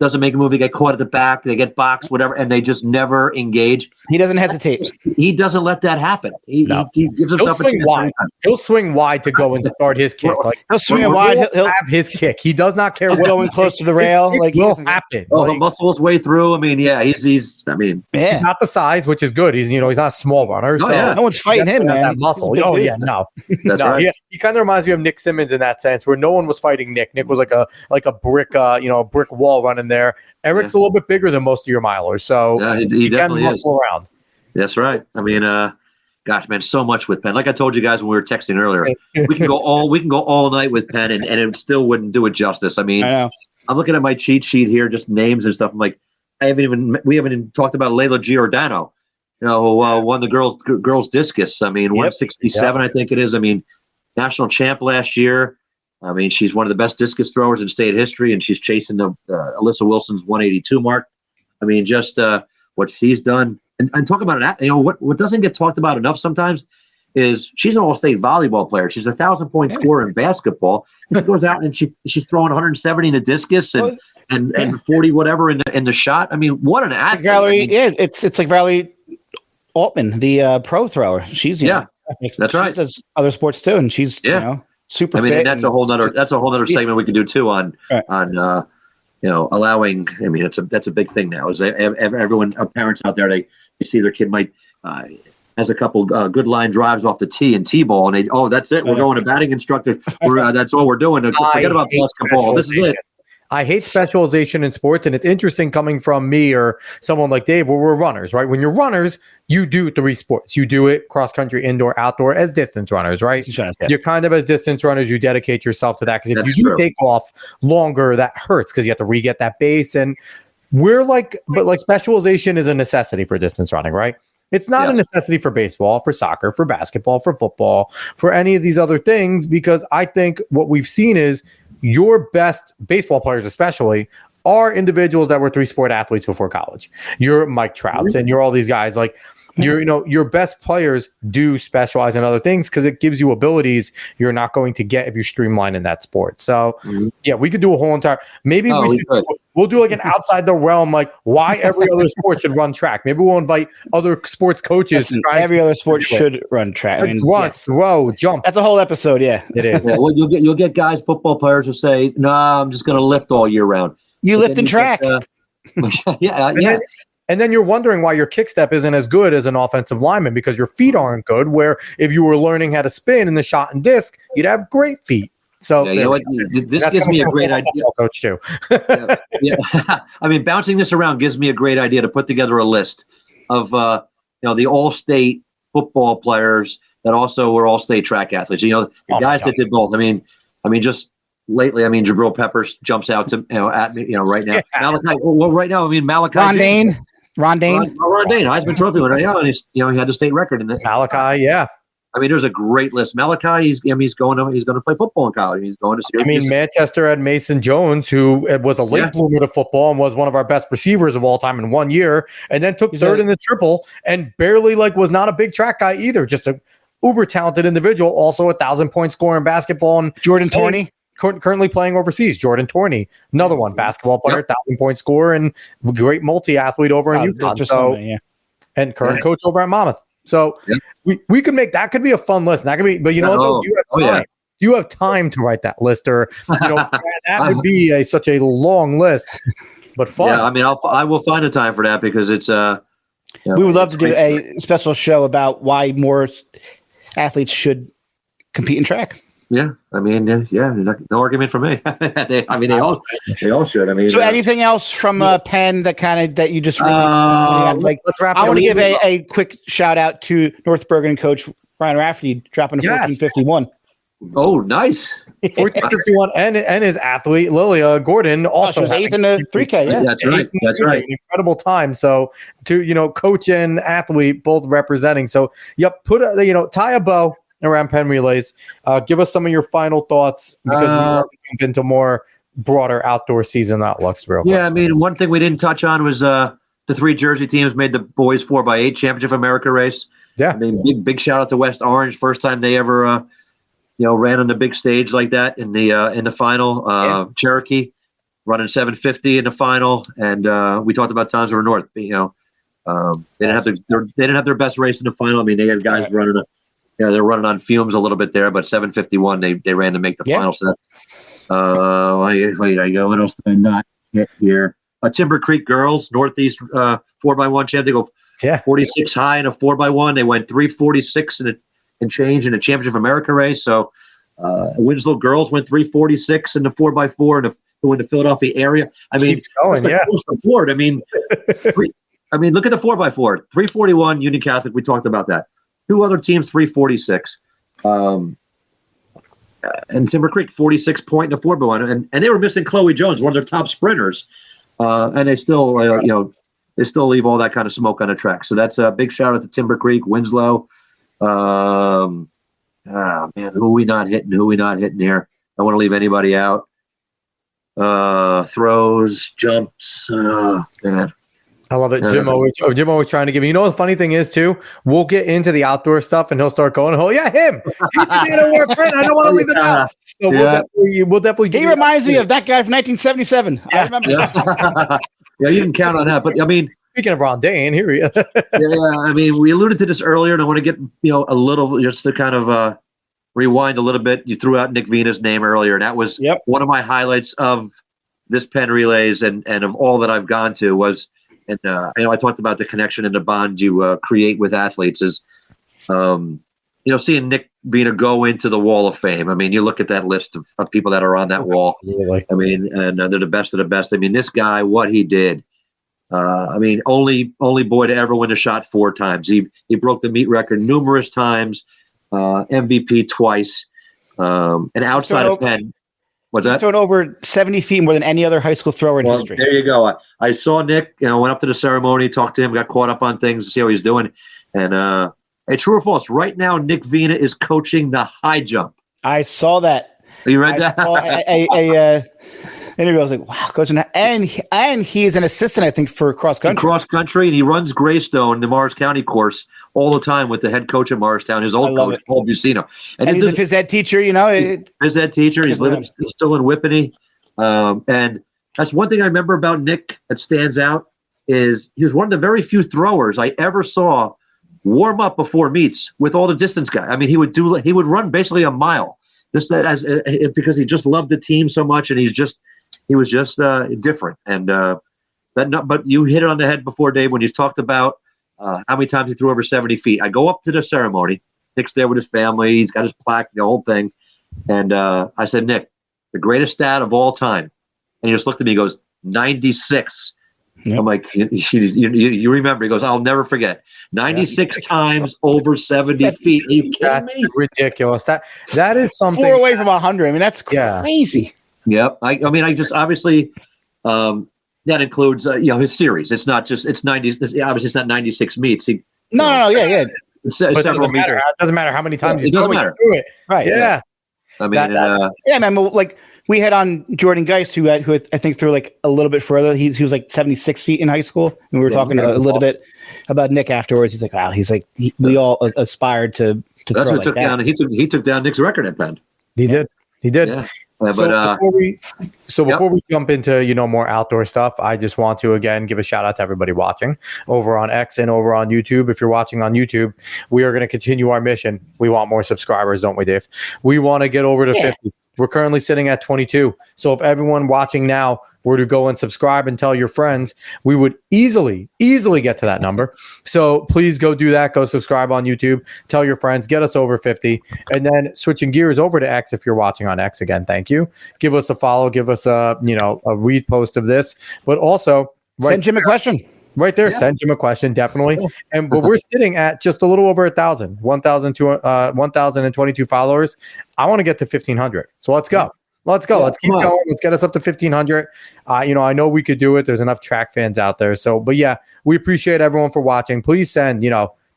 doesn't make a move. They get caught at the back. They get boxed, whatever, and they just never engage. He doesn't hesitate. He doesn't let that happen. He gives himself a chance. He'll swing wide to go and start his kick. He'll swing wide. He'll have his kick. He does not care. Going close to the rail. Will happen. He'll muscle his way through. He's not the size, which is good. He's not a small runner. No one's fighting him, man. That muscle. No. That's right. He kind of reminds me of Nick Simmons in that sense, where no one was fighting Nick. Nick was like a brick, brick wall running there. Eric's a little bit bigger than most of your milers, so he can muscle around. That's right. Gosh, man, so much with Penn. Like I told you guys when we were texting earlier, we can go all night with Penn, and it still wouldn't do it justice. I know. I'm looking at my cheat sheet here, just names and stuff. I'm like, we haven't even talked about Layla Giordano, who won the girls discus. 167, I think it is. National champ last year. She's one of the best discus throwers in state history, and she's chasing Alyssa Wilson's 182 mark. Just what she's done. And talk about it. What doesn't get talked about enough sometimes is she's an all-state volleyball player. She's a 1,000-point scorer in basketball. She goes out and she's throwing 170 in a discus and 40 whatever in the shot. What an athlete! It's like Valerie Altman, the pro thrower. She's that's right. She does other sports too, and she's super fit. And that's a whole nother segment we could do too on allowing. That's a big thing now. Is everyone, parents out there, they see their kid might has a couple good line drives off the tee and T-ball, and that's it. We're going to batting instructor. That's all we're doing. Forget about basketball. This is it. I hate specialization in sports, and it's interesting coming from me or someone like Dave, where we're runners, right? When you're runners, you do 3 sports. You do it cross-country, indoor, outdoor, as distance runners, right? You're kind of as distance runners, you dedicate yourself to that, because if you do take off longer, that hurts, because you have to re-get that base, and but specialization is a necessity for distance running, right? It's not a necessity for baseball, for soccer, for basketball, for football, for any of these other things, because I think what we've seen is your best baseball players, especially, are individuals that were 3-sport athletes before college. You're Mike Trouts and you're all these guys. Like, your best players do specialize in other things, because it gives you abilities you're not going to get if you streamline in that sport. So we could do a whole entire, maybe we'll do like an outside the realm, like why every other sport should run track. Maybe we'll invite other sports coaches. Every other sport should run track. Run, throw, jump. That's a whole episode. Yeah, it is. Well, you'll get guys, football players, who say, "No, I'm just going to lift all year round." You lift and track. And then you're wondering why your kick step isn't as good as an offensive lineman, because your feet aren't good. Where if you were learning how to spin in the shot and disc, you'd have great feet. So this gives me a great idea, coach, too. Bouncing this around gives me a great idea to put together a list of the all-state football players that also were all-state track athletes. The guys that did both. Just lately, Jabril Peppers jumps out to at me right now. Malachi. Well, right now, Malachi. Ron Dane, Heisman Trophy winner. He had the state record in it. Malachi, I mean, there's a great list. Malachi, he's going to play football in college. He's going to Syracuse. I mean, Manchester had Mason Jones, who was a late bloomer to football and was one of our best receivers of all time in 1 year, and then took third in the triple and barely was not a big track guy either. Just a uber talented individual, also 1,000-point scorer in basketball. And Jordan Torney, currently playing overseas. Jordan Torney, another one, basketball player, 1,000-point scorer, and great multi-athlete over in UConn. And current coach over at Monmouth. So we could make that could be a fun list. That could be, but you know, you have time. You have time to write that list, or that would be such a long list, but fun. Yeah, I mean, I will find a time for that because it's we would love to do a special show about why more athletes should compete in track. Yeah, I mean, no argument for me. they all should. I mean, so anything else from Penn that you just really let's wrap. I want to give a quick shout out to North Bergen coach Ryan Rafferty dropping a 14:51. Oh, nice. 14:51, and his athlete Lilia Gordon also eighth in the 3K. Yeah, that's right. That's right. An incredible time. So to coach and athlete both representing. So put tie a bow around Penn Relays. Give us some of your final thoughts because we want to jump into more broader outdoor season outlooks. Real quick. I mean, one thing we didn't touch on was the 3 Jersey teams made the boys 4x8 Championship America race. Yeah, I mean, big shout out to West Orange, first time they ever ran on the big stage like that in the final. Cherokee running 750 in the final, and we talked about Townsville North. They didn't have their best race in the final. I mean, they had guys running they're running on fumes a little bit there, but 751 they ran to make the final. So wait, I go. What else did I not get here? Timber Creek girls Northeast 4x1 champ. They go 46 high in a 4x1. They went 346 and change in a Championship of America race. So Winslow girls went 346 in the 4x4 to win the Philadelphia area. I mean, keeps going. I mean, look at the 4x4. 341 Union Catholic. We talked about that. 2 other teams, 346. And Timber Creek, 46 point in the 4x1. And they were missing Chloe Jones, one of their top sprinters. And they still, they still leave all that kind of smoke on the track. So that's a big shout out to Timber Creek, Winslow. Man, who we not hitting here? I don't want to leave anybody out. Throws, jumps, man. I love it. Jim always trying to give you. You know, the funny thing is too, we'll get into the outdoor stuff and he'll start going, him. He did I don't want to leave it out. So we'll definitely he reminds me of that guy from 1977. I remember. Yeah, you can count on that. But I mean, speaking of Ron Dane, here he is. I mean, we alluded to this earlier, and I want to get a little just to kind of rewind a little bit. You threw out Nick Vina's name earlier, and that was one of my highlights of this Penn Relays and of all that I've gone to was. And I talked about the connection and the bond you create with athletes is, seeing Nick Vina go into the Wall of Fame. I mean, you look at that list of people that are on that wall. Absolutely. I mean, and they're the best of the best. I mean, this guy, what he did. I mean, only boy to ever win a shot 4 times. He broke the meet record numerous times, MVP twice, and outside of Penn. What's that? He's thrown over 70 feet more than any other high school thrower in history. There you go. I saw Nick, went up to the ceremony, talked to him, got caught up on things to see how he's doing. And hey, true or false, right now Nick Vina is coaching the high jump. I saw that. You read that? Interview. I was like, wow, coaching. And he is an assistant, I think, for cross country. And he runs Greystone, the Morris County course, all the time with the head coach at Morristown, his old coach, Paul Bucino. And he's a phys ed teacher, Phys ed teacher. He's still in Whippany. And that's one thing I remember about Nick that stands out is he was one of the very few throwers I ever saw warm up before meets with all the distance guys. I mean, he would run basically a mile just because he just loved the team so much, and he was just different. And but you hit it on the head before, Dave, when you talked about how many times he threw over 70 feet. I go up to the ceremony. Nick's there with his family. He's got his plaque, the whole thing. And I said, Nick, the greatest stat of all time. And he just looked at me. He goes, 96. Yep. I'm like, you remember? He goes, I'll never forget. 96 times over 70 feet. Are you kidding me? Ridiculous. That is something. 4 away from 100. I mean, that's crazy. Yep. I mean, I just obviously that includes his series. It's not just it's 90. Obviously, it's not 96 meets. No. several meters. It doesn't matter how many times it doesn't matter. Do it. Right. Yeah. I mean, man. Like we had on Jordan Geist, who I think threw like a little bit further. He was like 76 feet in high school, and we were talking a little bit about Nick afterwards. He's like, wow. He's like, we all aspired to that's throw what took that. down. He took down Nick's record at Penn. He did. Yeah. Before we jump into more outdoor stuff, I just want to again give a shout out to everybody watching over on X and over on YouTube. If you're watching on YouTube, we are going to continue our mission. We want more subscribers, don't we, Dave? We want to get over to 50. We're currently sitting at 22. So if everyone watching now were to go and subscribe and tell your friends, we would easily get to that number. So please go do that. Go subscribe on YouTube. Tell your friends. Get us over 50. And then switching gears over to X, if you're watching on X, again, thank you. Give us a follow. Give us a repost of this. But also send Jim a question. Right there, send Jim a question, definitely. But we're sitting at just a little over 1,022 followers. I want to get to 1,500. So let's go. Let's go. Let's keep going. Let's get us up to 1,500. I know we could do it. There's enough track fans out there. So, but yeah, we appreciate everyone for watching. Please send,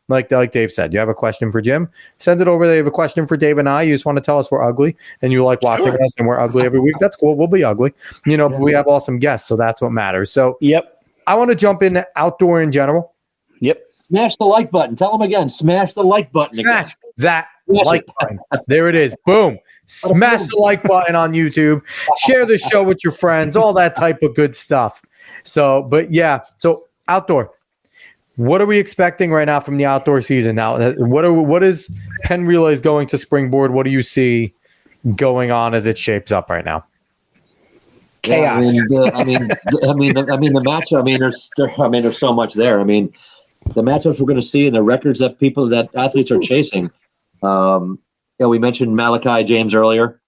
like Dave said, you have a question for Jim, send it over there. You have a question for Dave and I. You just want to tell us we're ugly and you like watching us and we're ugly every week. That's cool. We'll be ugly. But we have awesome guests. So that's what matters. So, I want to jump into outdoor in general. Smash the like button. Tell them again. Smash the like button. Smash that like button. There it is. Boom. Smash the like button on YouTube. Share the show with your friends. All that type of good stuff. So outdoor. What are we expecting right now from the outdoor season? Now, what is Penn Relays going to springboard? What do you see going on as it shapes up right now? Chaos. The match. There's so much there. The matchups we're going to see and the records that athletes are chasing. We mentioned Malachi James earlier.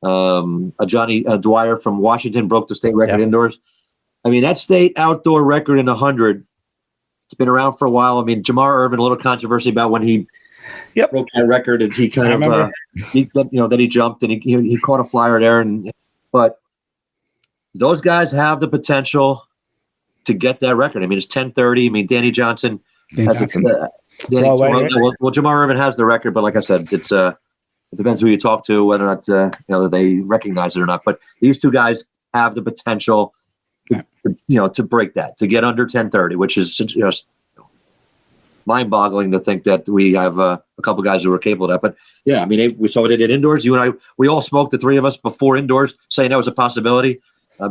Johnny Dwyer from Washington broke the state record indoors. That state outdoor record in 100. It's been around for a while. Jamar Irvin, a little controversy about when he broke that record, and he kind of that he jumped and he caught a flyer there, but. Those guys have the potential to get that record. It's 10:30. Danny Johnson has it. Jamar Irvin has the record, but like I said, it depends who you talk to, whether or not they recognize it or not. But these two guys have the potential, to break that, to get under 10:30, which is just mind-boggling to think that we have a couple guys who are capable of that. But we saw what they did indoors. You and I, we all spoke, the three of us, before indoors, saying that was a possibility.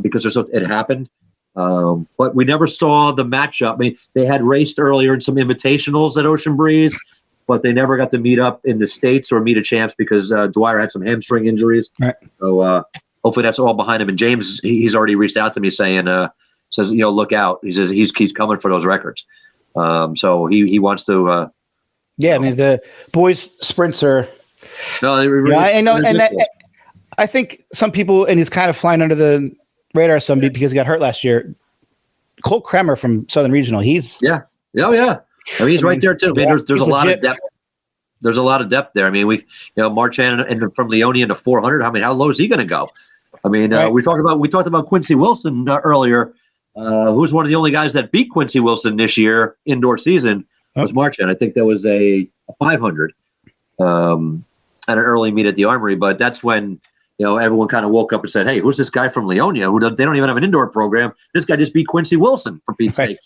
Because it happened. But we never saw the matchup. They had raced earlier in some invitationals at Ocean Breeze, but they never got to meet up in the States or meet a champs because Dwyer had some hamstring injuries. Right. So hopefully that's all behind him. And James, he's already reached out to me saying, says, look out. He says he's coming for those records. So he wants to. The boys sprints are. No, I know, and I think some people, and he's kind of flying under the radar because he got hurt last year. Cole Kremer from Southern Regional. He's he's right there too. There's a lot of depth. There's a lot of depth there. Marchand and from Leonia to 400. How low is he going to go? We talked about Quincy Wilson earlier, who's one of the only guys that beat Quincy Wilson this year indoor season was Marchand. I think that was a 500 at an early meet at the Armory, but that's when. Everyone kind of woke up and said, "Hey, who's this guy from Leonia? They don't even have an indoor program. This guy just beat Quincy Wilson, for Pete's sake."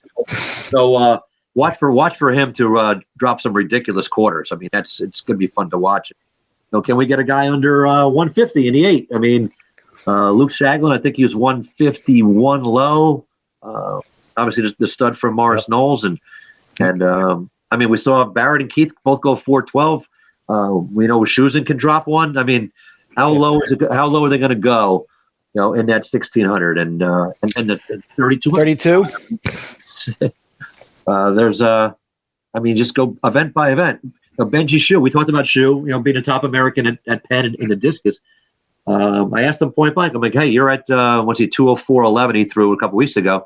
So watch for him to drop some ridiculous quarters. It's going to be fun to watch. Can we get a guy under 150 in the 8? Luke Shaglin, I think he was 151 low. Obviously, the stud from Morris Knowles, and we saw Barrett and Keith both go 412. We know Schusen can drop one. How low are they going to go? In that 1600 and the 32. 32. There's just go event by event. Benji Shu, we talked about Shu, being a top American at Penn in the discus. I asked him point blank. I'm like, hey, you're at 204.11 he threw a couple weeks ago.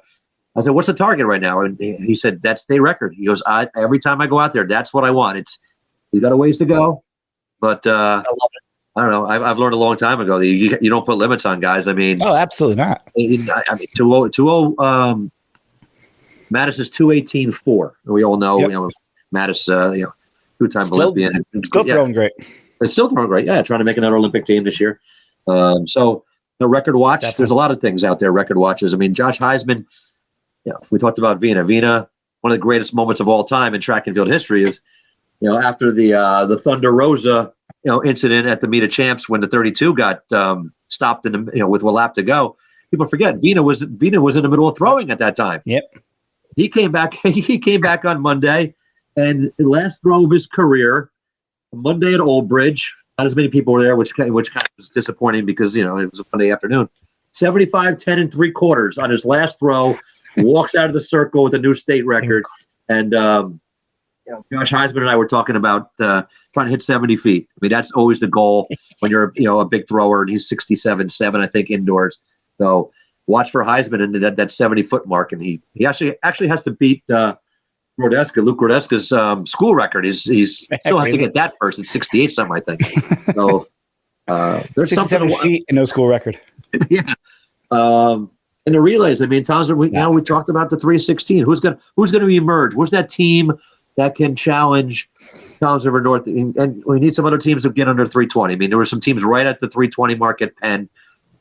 I said, what's the target right now? And he said, that's state record. He goes, every time I go out there, that's what I want. He's got a ways to go, but I love it. I don't know. I've learned a long time ago that you don't put limits on guys. Absolutely not. 20 Mattis is 218.4. We all know, Mattis, two-time Olympian. Still throwing great. It's still throwing great. Yeah, trying to make another Olympic team this year. So the record watch, definitely. There's a lot of things out there, record watches. I mean, Josh Heisman, we talked about Vina. Vina, one of the greatest moments of all time in track and field history is, after the Thunder Rosa, incident at the Meet of Champs when the 32 got stopped in the, with a lap to go. People forget Vina was in the middle of throwing at that time. Yep. He came back. He came back on Monday, and the last throw of his career, Monday at Old Bridge. Not as many people were there, which kind of was disappointing because it was a Monday afternoon. 75, 10 and 3/4 on his last throw. Walks out of the circle with a new state record, and Josh Heisman and I were talking about trying to hit 70 feet. I mean, that's always the goal when you're a big thrower, and he's 67.7, I think, indoors. So watch for Heisman and that 70-foot mark, and he actually has to beat Luke Grodeska's school record. He's still has to get that first. It's 68 something, I think. So there's 67 something feet and no school record. Yeah. In the relays, I mean, Townsend. We talked about the 316. Who's gonna emerge? Where's that team that can challenge Townsend River North? And we need some other teams to get under 320. I mean, there were some teams right at the 320 mark at Penn,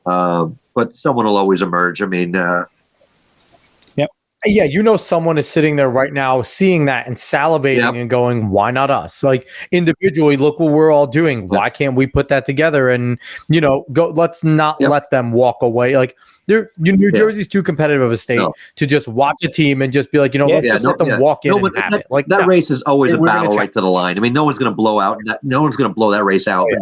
but someone will always emerge. I mean, yeah, someone is sitting there right now seeing that and salivating and going, why not us? Like individually, look what we're all doing. Why can't we put that together and, go, let's not let them walk away. Like New Jersey's too competitive of a state to just watch a team and just be like, let's just let them walk in and have it. Like that race is always a battle right to the line. I mean, no one's going to blow out. No one's going to blow that race out. Yeah.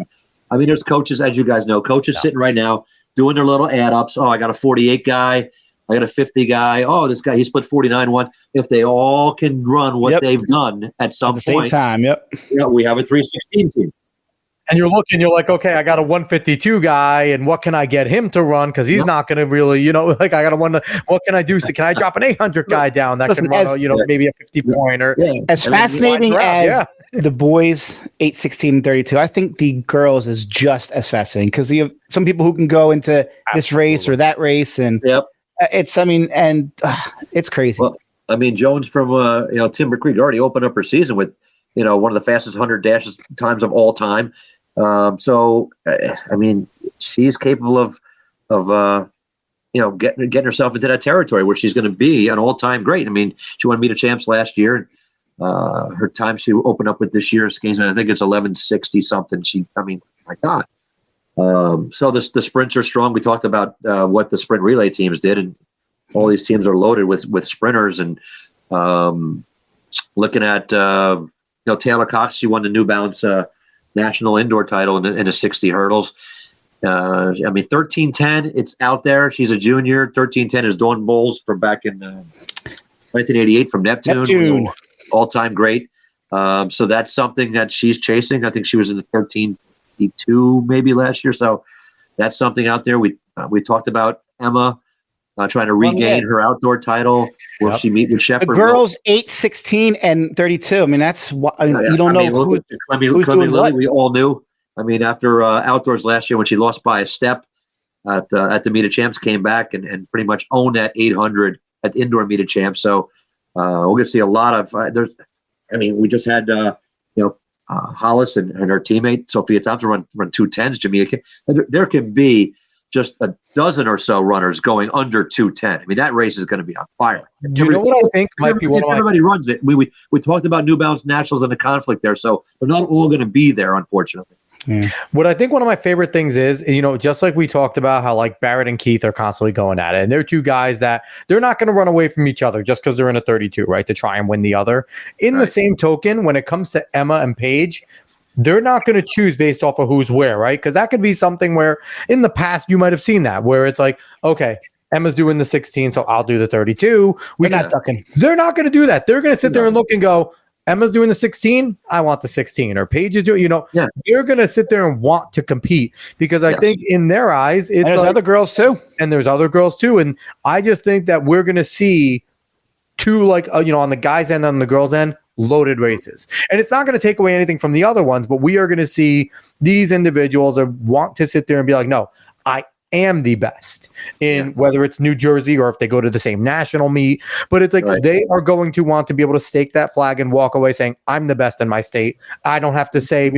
I mean, there's coaches, as you guys know, sitting right now doing their little add ups. Oh, I got a 48 guy. I got a 50 guy. Oh, this guy, he split 49-1. If they all can run what they've done at some point. Same time, we have a 316 team. And you're like, okay, I got a 152 guy, and what can I get him to run? Because he's not going to really, I got to wonder, what can I do? So can I drop an 800 guy down that can run, maybe a 50-pointer? As fascinating as the boys 8, 16, 32, I think the girls is just as fascinating because you have some people who can go into this race or that race, and it's crazy. Well, I mean, Jones from Timber Creek already opened up her season with one of the fastest 100 dashes times of all time. So I mean, she's capable of getting herself into that territory where she's going to be an all-time great. I mean, she won Meet of Champs last year. Her time she opened up with this year's games, I think it's 11:60 something. My God. So the sprints are strong. We talked about what the sprint relay teams did, and all these teams are loaded with sprinters. And looking at Taylor Cox, she won the New Balance national indoor title in the 60 hurdles. 13:10, it's out there. She's a junior. 13:10 is Dawn Bowles from back in 1988 from Neptune. All-time great. So that's something that she's chasing. I think she was in the 13:52 maybe last year. So that's something out there. We talked about Emma trying to regain her outdoor title. Will she meet with Shepard? The girls 8, 16, and 32. I mean, that's what you don't know. Who's Clemmy Lilly, we all knew. I mean, after outdoors last year when she lost by a step at the Meet of Champs, came back and pretty much owned that 800 at the indoor Meet of Champs. So we're going to see a lot of we just had Hollis and her teammate Sophia Thompson run 210s. Jamaica. There can be just a dozen or so runners going under 210. I mean, that race is going to be on fire. You know what I think might be one of everybody runs it. We talked about New Balance Nationals and the conflict there, so they're not all going to be there, unfortunately. Yeah. What I think one of my favorite things is, just like we talked about how like Barrett and Keith are constantly going at it, and they're two guys that they're not going to run away from each other just because they're in a 32, right, to try and win the other. In the same token, when it comes to Emma and Paige, they're not going to choose based off of who's where, right? Because that could be something where in the past you might have seen that, where it's like, okay, Emma's doing the 16, so I'll do the 32. They're not going to do that. They're going to sit there and look and go, Emma's doing the 16, I want the 16. Or Paige is doing, they're going to sit there and want to compete because I think in their eyes, it's there's other girls too. And there's other girls too. And I just think that we're going to see two, on the guys' end and on the girls' end, loaded races. And it's not going to take away anything from the other ones, but we are going to see these individuals want to sit there and be like, no, am the best in whether it's New Jersey or if they go to the same national meet. But it's like they are going to want to be able to stake that flag and walk away saying, I'm the best in my state. I don't have to say,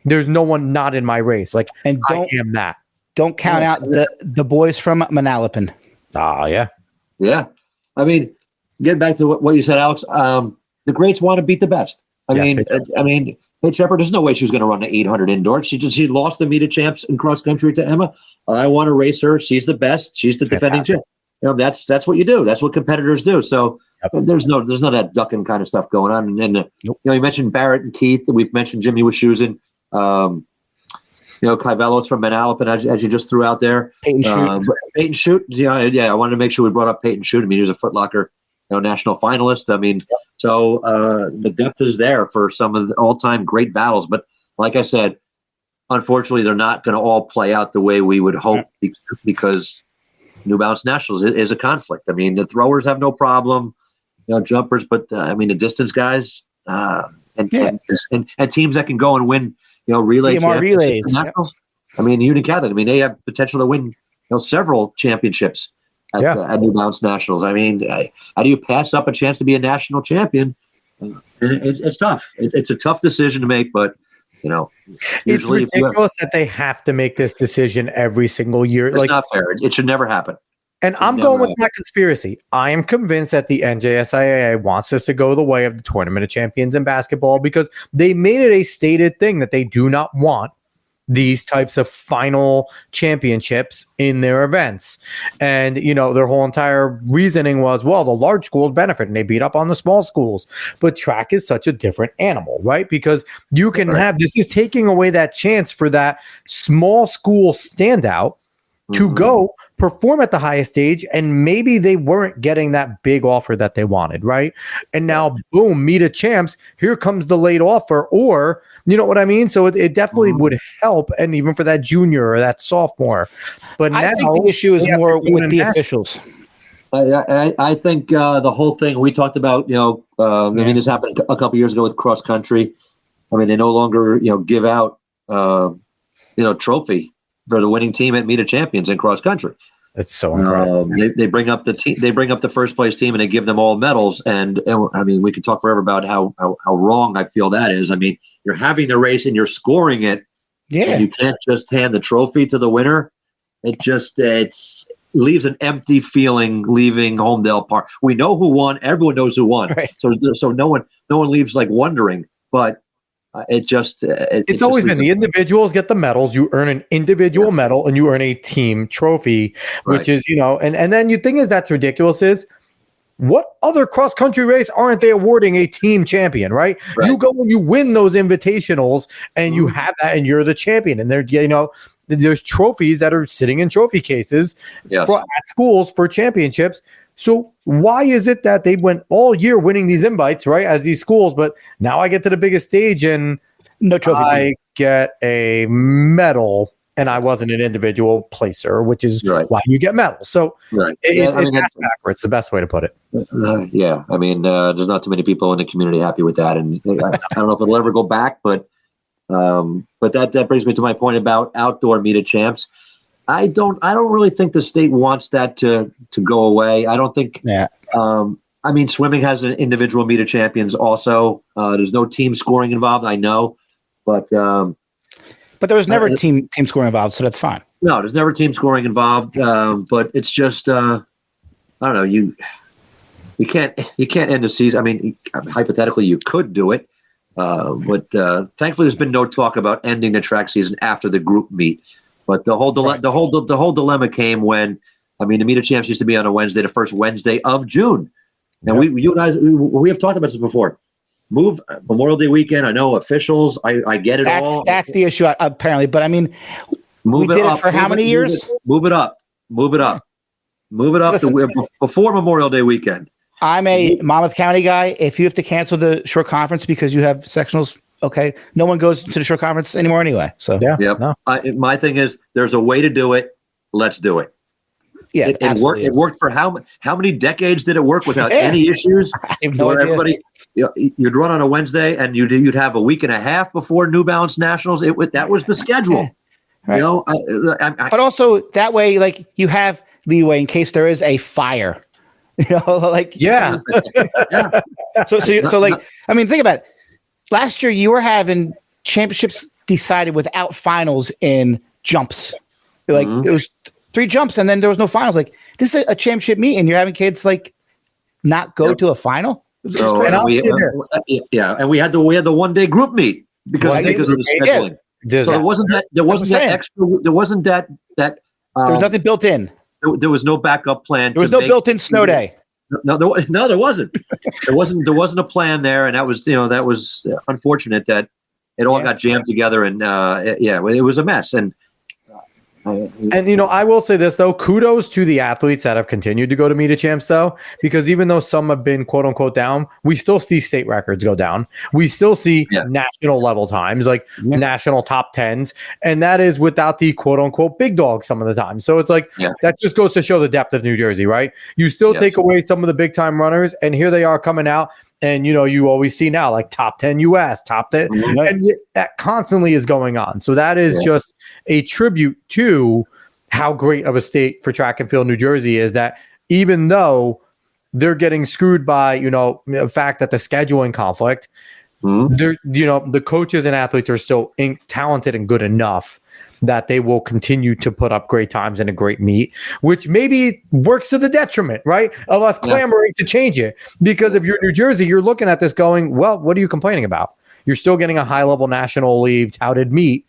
there's no one not in my race. Like, and I am that. Don't count out the boys from Manalapan. Yeah. Yeah. I mean, getting back to what you said, Alex, the greats want to beat the best. I mean, Paige Shepard, there's no way she was going to run the 800 indoor. She lost the meet of champs in cross country to Emma. I want to race her. She's the best. She's the defending champ. That's what you do. That's what competitors do. So there's no that ducking kind of stuff going on. And you mentioned Barrett and Keith. We've mentioned Jimmy Wischusen. Kyvelos from Manalapan, as you just threw out there. Peyton Shoot. I wanted to make sure we brought up Peyton Shoot. I mean, he was a Foot Locker national finalist. I mean, so the depth is there for some of the all-time great battles. But like I said, unfortunately, they're not going to all play out the way we would hope because New Balance Nationals is a conflict. I mean, the throwers have no problem, jumpers, but the distance guys and teams that can go and win, relays. Nationals. I mean, Union Catholic. I mean, they have potential to win, several championships at New Balance Nationals. I mean, how do you pass up a chance to be a national champion? It's tough. It's a tough decision to make, but it's ridiculous that they have to make this decision every single year. It's not fair. It should never happen. And I'm going with that conspiracy. I am convinced that the NJSIAA wants us to go the way of the Tournament of Champions in basketball because they made it a stated thing that they do not want these types of final championships in their events. And, their whole entire reasoning was, well, the large schools benefit and they beat up on the small schools. But track is such a different animal, right? Because you can this is taking away that chance for that small school standout to go perform at the highest stage, and maybe they weren't getting that big offer that they wanted, right? And now, boom, meet a champs, here comes the late offer, or you know what I mean? So it definitely would help, and even for that junior or that sophomore. But I think the issue is more with the officials. I think the whole thing we talked about, I mean, this happened a couple years ago with cross country. I mean, they no longer, give out, trophy for the winning team at Meet of Champions in cross country. It's so incredible. They bring up the team. They bring up the first place team, and they give them all medals. And I mean, we could talk forever about how wrong I feel that is. I mean, you're having the race and you're scoring it. Yeah, and you can't just hand the trophy to the winner. It leaves an empty feeling leaving Homedale Park. We know who won. Everyone knows who won. Right. So no one leaves like wondering. But it's always been the individuals get the medals. You earn an individual medal and you earn a team trophy, which is, and then you think that's ridiculous is what other cross country race aren't they awarding a team champion, right? You go and you win those invitationals and you have that and you're the champion. And there's trophies that are sitting in trophy cases at schools for championships. So why is it that they went all year winning these invites, right, as these schools, but now I get to the biggest stage and no trophy. I get a medal and I wasn't an individual placer, which is why you get medals. So it's backwards, the best way to put it. I mean, there's not too many people in the community happy with that, and I don't know if it'll ever go back, but that brings me to my point about outdoor Meet of Champs. I don't really think the state wants that to go away. I don't think. Yeah. I mean, swimming has an individual Meet of Champions also. There's no team scoring involved. I know, but there was never team scoring involved, so that's fine. No, there's never team scoring involved. But it's just I don't know. You can't end the season. I mean, hypothetically, you could do it, but thankfully, there's been no talk about ending the track season after the group meet. But the whole dilemma came when, I mean, the Meet of Champs used to be on a Wednesday, the first Wednesday of June, and you guys we have talked about this before. Move Memorial Day weekend. I know officials. I get it all. That's the issue apparently, but I mean, we did it for how many years? Move it up to before Memorial Day weekend. I'm a Monmouth County guy. If you have to cancel the short conference because you have sectionals. Okay, no one goes to the short conference anymore anyway. So my thing is, there's a way to do it. Let's do it. Yeah, it worked. It worked for how many decades did it work without any issues? I have no idea. Everybody, you'd run on a Wednesday and you'd have a week and a half before New Balance Nationals. That was the schedule. Right. You know, but also that way, like you have leeway in case there is a fire. You know, like yeah. So like, I mean, think about it. Last year, you were having championships decided without finals in jumps. Like it was 3 jumps, and then there was no finals. Like this is a championship meet, and you're having kids like not go to a final. So, and we had the 1 day group meet because of the scheduling. So there wasn't that. There wasn't that. There was nothing built in. There was no backup plan. There was no built-in snow day. No, there wasn't. There wasn't a plan there, and that was unfortunate that it all got jammed together, and it was a mess. And I will say this though, kudos to the athletes that have continued to go to meet a champs though, because even though some have been quote unquote down, we still see state records go down. We still see national level times, like national top 10s, and that is without the quote unquote big dogs some of the time. So it's like that just goes to show the depth of New Jersey, right? You still take away some of the big time runners, and here they are coming out. And, you always see now like top 10 US, top 10, and that constantly is going on. So that is just a tribute to how great of a state for track and field New Jersey is, that even though they're getting screwed by, the fact that the scheduling conflict, they're, the coaches and athletes are still talented and good enough that they will continue to put up great times in a great meet, which maybe works to the detriment, right, of us clamoring to change it. Because if you're New Jersey, you're looking at this going, well, what are you complaining about? You're still getting a high-level nationally touted meet,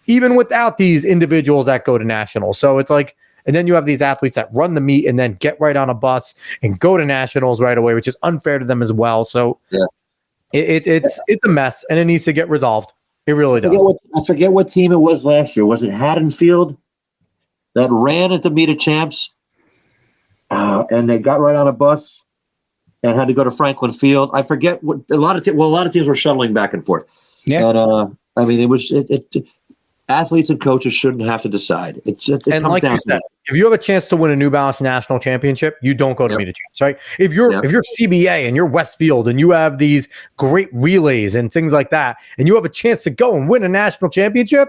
even without these individuals that go to nationals. So it's like, and then you have these athletes that run the meet and then get right on a bus and go to nationals right away, which is unfair to them as well. So it's a mess, and it needs to get resolved. It really does. I forget what team it was last year. Was it Haddonfield that ran at the Meet of Champs, and they got right on a bus and had to go to Franklin Field? I forget what a lot of teams were shuttling back and forth. Yeah, and I mean, athletes and coaches shouldn't have to decide. It and comes like down you said, if you have a chance to win a New Balance national championship, you don't go to Meet a Champs, right? If you're CBA and you're Westfield and you have these great relays and things like that, and you have a chance to go and win a national championship,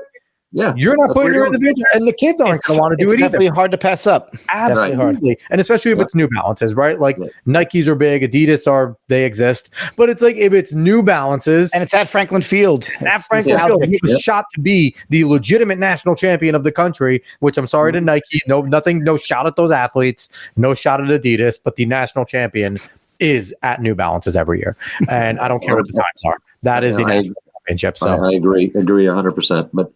you're not putting your individual, and the kids aren't going to want to do it either. It's definitely hard to pass up. Absolutely. And especially if it's New Balances, right? Like Nikes are big, Adidas they exist. But it's like if it's New Balances. And it's at Franklin Field. You have a shot to be the legitimate national champion of the country, which I'm sorry to Nike. No shot at those athletes, no shot at Adidas, but the national champion is at New Balances every year. And I don't care what the times are. That is the national championship. So I agree 100%. But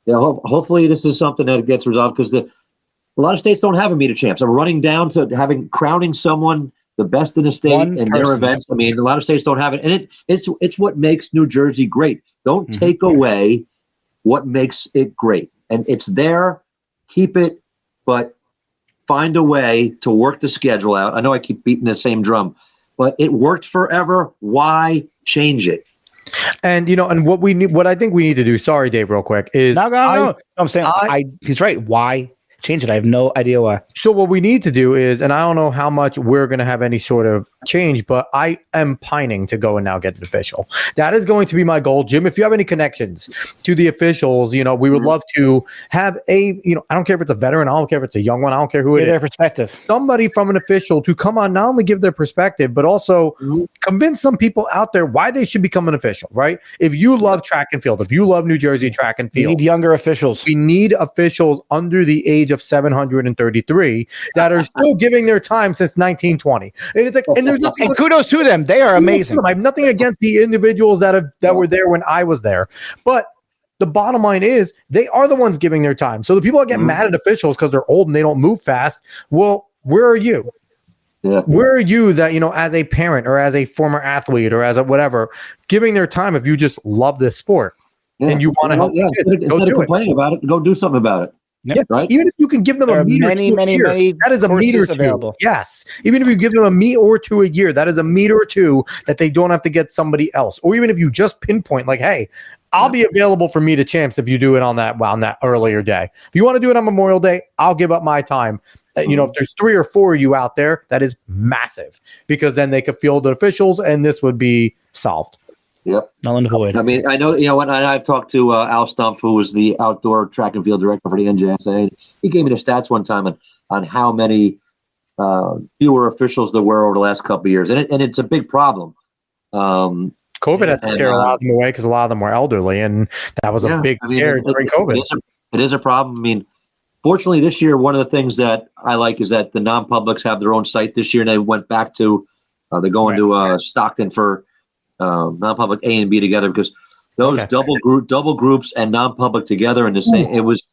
hopefully this is something that gets resolved, because a lot of states don't have a Meet of Champs. I'm running down to crowning someone the best in the state in their events. I mean, a lot of states don't have it, and it's what makes New Jersey great. Don't take away what makes it great, and it's there. Keep it, but find a way to work the schedule out. I know I keep beating the same drum, but it worked forever. Why change it? And and what I think we need to do. Sorry, Dave, real quick is no. I'm saying he's right. Why change it? I have no idea why. So what we need to do is, and I don't know how much we're going to have any sort of change, but I am pining to go and now get an official. That is going to be my goal. Jim, if you have any connections to the officials, we would love to have I don't care if it's a veteran, I don't care if it's a young one, I don't care who it is. Their perspective. Somebody from an official to come on, not only give their perspective, but also convince some people out there why they should become an official, right? If you love track and field, if you love New Jersey track and field. We need younger officials. We need officials under the age of 733 that are still giving their time since 1920. And it's like, and kudos to them. They are amazing. I have nothing against the individuals that were there when I was there. But the bottom line is they are the ones giving their time. So the people that get mad at officials because they're old and they don't move fast, well, where are you? Yeah. Where are you that, as a parent or as a former athlete or as a whatever, giving their time if you just love this sport and you want to help kids, instead of complaining about it, go do something about it. Yeah, right. Even if you can give them a meet or two a year, that is a meet or two. Available. Yes. Even if you give them a meet or two a year, that is a meet or two that they don't have to get somebody else. Or even if you just pinpoint, like, hey, I'll be available for Meet of Champs if you do it on that earlier day. If you want to do it on Memorial Day, I'll give up my time. If there's 3 or 4 of you out there, that is massive, because then they could field the officials and this would be solved. Yep. Null and void. I mean, I know, when I've talked to Al Stumpf, who was the outdoor track and field director for the NJSA, he gave me the stats one time on how many fewer officials there were over the last couple of years. And it's a big problem. COVID had to scare a lot of them away because a lot of them were elderly, and that was a big scare during COVID. It is a problem. I mean, fortunately, this year, one of the things that I like is that the non-publics have their own site this year, and they went back to they're going to Stockton for non-public A and B together, because those double groups and non-public together in the same. It was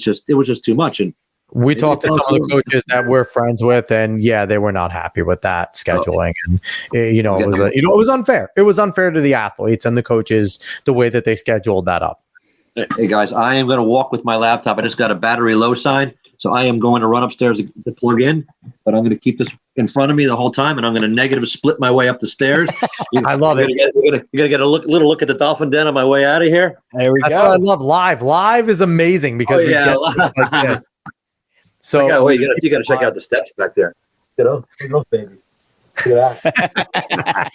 just too much. And we talked to some of the coaches that we're friends with, and they were not happy with that scheduling, and it was unfair. It was unfair to the athletes and the coaches the way that they scheduled that up. Hey guys, I am going to walk with my laptop. I just got a battery low sign, so I am going to run upstairs to plug in. But I'm going to keep this in front of me the whole time, and I'm going to negative split my way up the stairs. I love it. You're going to get a little look at the Dolphin Den on my way out of here. There we go. That's what I love. Live is amazing because we get things like this. So you got to check out the steps back there. Look, baby. Look at that.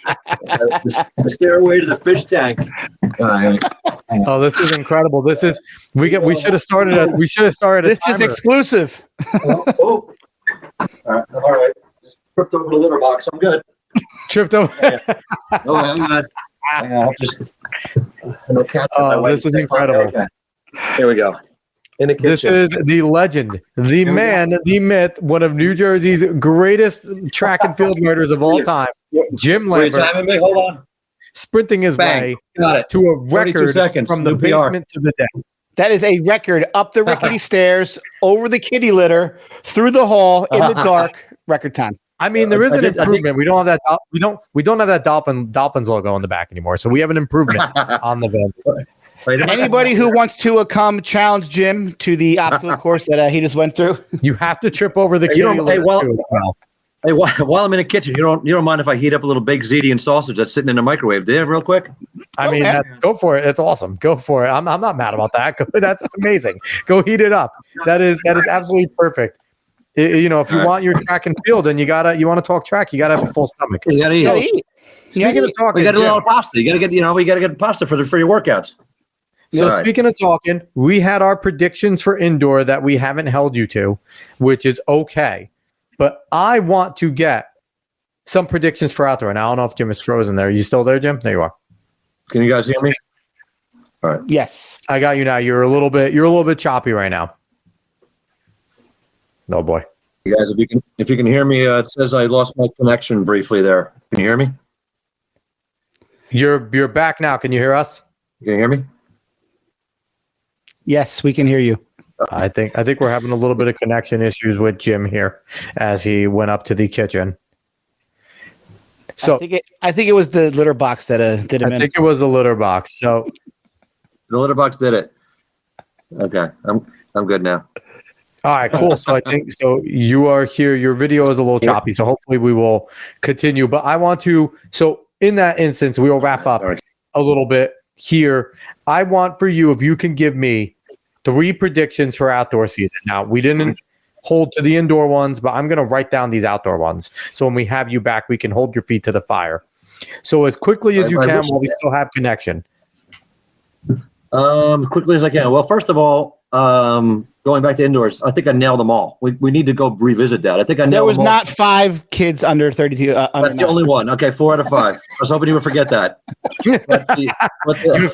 The stairway to the fish tank. Oh, this is incredible. We should have started a This is exclusive. All right. Just tripped over the litter box. I'm good. Tripped over. I'm good. No cats in my way. This is incredible. Okay. Here we go. This is the legend, the man, the myth, one of New Jersey's greatest track and field murders of all time, Jim Lambert. Hold on. Sprinting his way to a record from the basement to the deck. That is a record up the rickety stairs, over the kitty litter, through the hall, in the dark. Record time. I mean, there is an improvement. We don't have that. We don't have that Dolphins logo on the back anymore. So we have an improvement on the van. Anybody who wants to come challenge Jim to the obstacle course that he just went through, you have to trip over the kitty litter as well. Hey, while I'm in the kitchen, you don't mind if I heat up a little baked ziti and sausage that's sitting in the microwave, do you, real quick? I mean, go for it. It's awesome. Go for it. I'm not mad about that. That's amazing. Go heat it up. That is absolutely perfect. If you want your track and field and you want to talk track, you gotta have a full stomach. You gotta eat. Speaking of talking, we got a little pasta. You gotta get pasta for your workouts. So speaking of talking, we had our predictions for indoor that we haven't held you to, which is okay. But I want to get some predictions for outdoor. And I don't know if Jim is frozen there. Are you still there, Jim? There you are. Can you guys hear me? All right. Yes. I got you now. You're a little bit choppy right now. No boy. You guys, if you can hear me, it says I lost my connection briefly there. Can you hear me? You're back now. Can you hear us? Can you hear me? Yes, we can hear you. I think we're having a little bit of connection issues with Jim here as he went up to the kitchen. So I think it was the litter box that did him in. I think it was the litter box. So the litter box did it. Okay, I'm good now. All right, cool. So I think you are here. Your video is a little choppy, so hopefully we will continue. But I want to. So in that instance, we will wrap up a little bit here. I want for you, if you can give me 3 predictions for outdoor season. Now, we didn't hold to the indoor ones, but I'm going to write down these outdoor ones. So when we have you back, we can hold your feet to the fire. So as quickly as you can while we still have connection. Quickly as I can. Well, first of all, going back to indoors, I think I nailed them all. We need to go revisit that. I think I nailed them all. There was not 5 kids under 32. That's the only one. Okay, 4 out of 5. I was hoping you would forget that. You have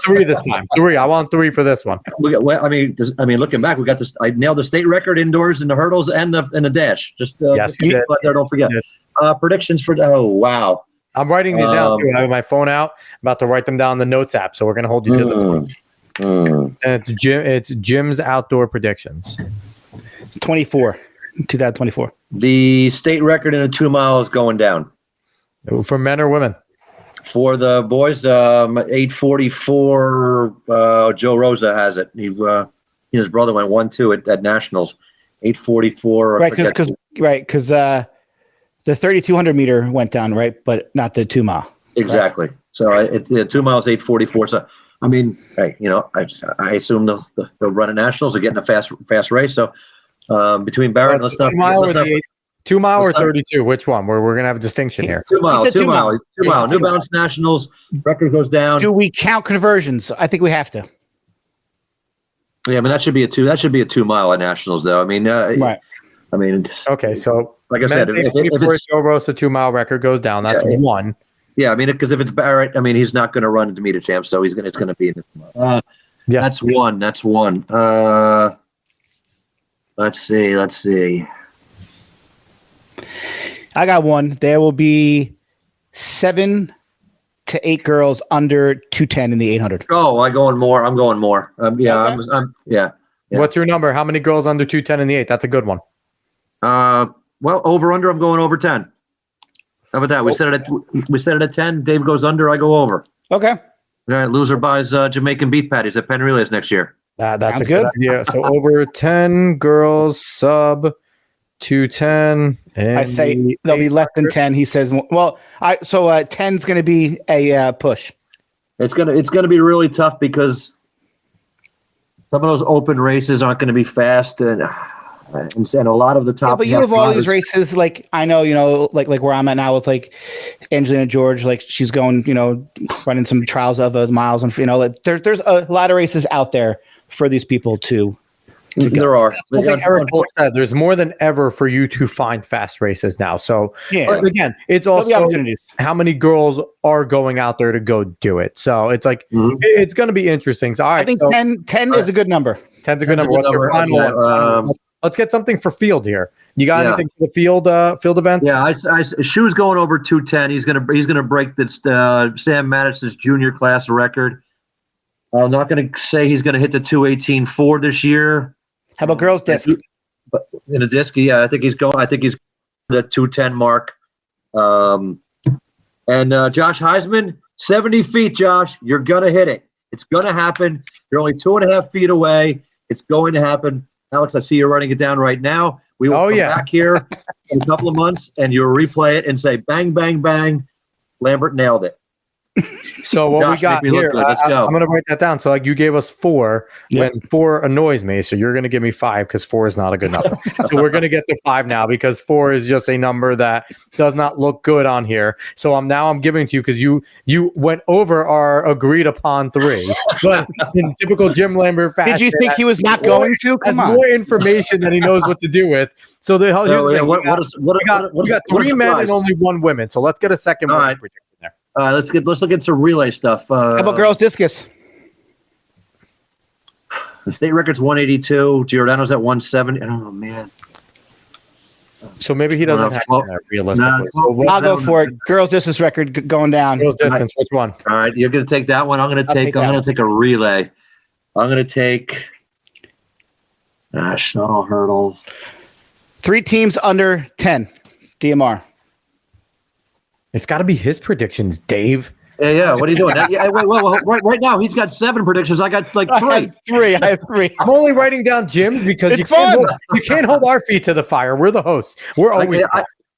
3 this time. 3. I want 3 for this one. Looking back, we got this. I nailed the state record indoors in the hurdles and the dash. Yes, you did. There, don't forget. Predictions for. Oh wow! I'm writing these down too. I have my phone out. I'm about to write them down in the notes app. So we're going to hold you to this one. And it's Jim's outdoor predictions. 2024. The state record in a 2 mile is going down. For men or women? For the boys, 8:44. Joe Rosa has it. His brother went 1-2 at nationals. 8:44. Right, because the 3,200 meter went down, right, but not the 2 mile. Exactly. Right? So it's 2 miles, 8:44. So. I mean, hey, I assume they'll run at nationals. They're getting a fast race. So between Barrett, 2 2 mile or 32? Which one? We're going to have a distinction here. 2 mile. 2 mile. 2 mile. New Balance Nationals. Record goes down. Do we count conversions? I think we have to. Yeah, I mean, that should be a 2 mile at Nationals, though. I mean, right. I mean, okay. So, like I said, if it's Joe Rosa 2 mile record goes down, that's one. Yeah, I mean, because if it's Barrett, I mean, he's not going to run to meet a champ, so it's going to be in the yeah. That's one. Let's see. I got one. There will be 7 to 8 girls under 210 in the 800. Oh, I'm going more. Yeah, okay. Yeah. What's your number? How many girls under 210 in the 8? That's a good one. Well, over under. I'm going over 10. How about that? We set it at 10. Dave goes under. I go over. Okay. All right. Loser buys Jamaican beef patties at Penn Relays next year. That's Sounds a good idea. So over 10 girls sub 210. I say there'll be less than 10. He says, well, 10's going to be a push. It's gonna be really tough because some of those open races aren't going to be fast and a lot of the top. Yeah, but you have all these races, like I know, like where I'm at now with like Angelina George, like she's going, running some trials of miles, and there's a lot of races out there for these people to there are. Like Eric Holt said, there's more than ever for you to find fast races now. So again, it's also how many girls are going out there to go do it. So it's like it's going to be interesting. So all right, I think 10 is a good number. 10's a good number. What's your final? Let's get something for field here. You got anything for the field events? Yeah, Shu's going over 210. He's gonna break this Sam Mattis's junior class record. I'm not gonna say he's gonna hit the 218.4 this year. How about girls disc? But in a disc, yeah, I think he's the 210 mark. And Josh Heisman, 70 feet, Josh. You're gonna hit it. It's gonna happen. You're only 2.5 feet away. It's going to happen. Alex, I see you're writing it down right now. We will come back here in a couple of months, and you'll replay it and say, bang, bang, bang, Lambert nailed it. So what we got here, Let's go. I'm going to write that down. So like you gave us 4 when 4 annoys me. So you're going to give me 5 because 4 is not a good number. So we're going to get to 5 now because 4 is just a number that does not look good on here. So I'm giving to you because you went over our agreed upon 3. But in typical Jim Lambert fashion, did you think he was not going to? Has more information than he knows what to do with. So we got 3 men and only 1 woman. So let's get a second one. Right. Let's look at some relay stuff. How about girls discus? The state record's 182. Giordano's at 170. Oh man. So maybe he doesn't have that realistically. I'll go for it. Girls discus record going down. Girls distance. Which one? All right, you're going to take that one. I'm going to take a relay. I'm going to take shuttle hurdles. 3 teams under 10. DMR. It's got to be his predictions, Dave. Yeah. What are you doing? Right now, he's got 7 predictions. I got like 3. I have 3. I'm only writing down Jim's because you can't hold our feet to the fire. We're the hosts. We're always.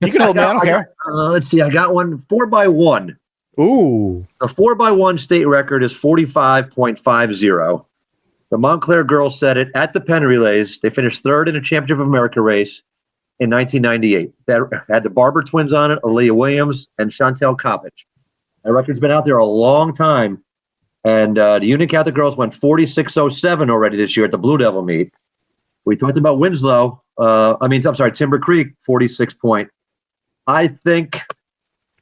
You can hold me. I don't care. Let's see. I got one 4x1. Ooh. The 4x1 state record is 45.50. The Montclair girls set it at the Penn Relays. They finished 3rd in a Championship of America race in 1998. That had the Barber twins on it, Aaliyah Williams and Chantel Coppage. That record's been out there a long time. And the Union Catholic girls went 46.07 already this year at the Blue Devil meet. We talked about Winslow. Timber Creek, 46 point. I think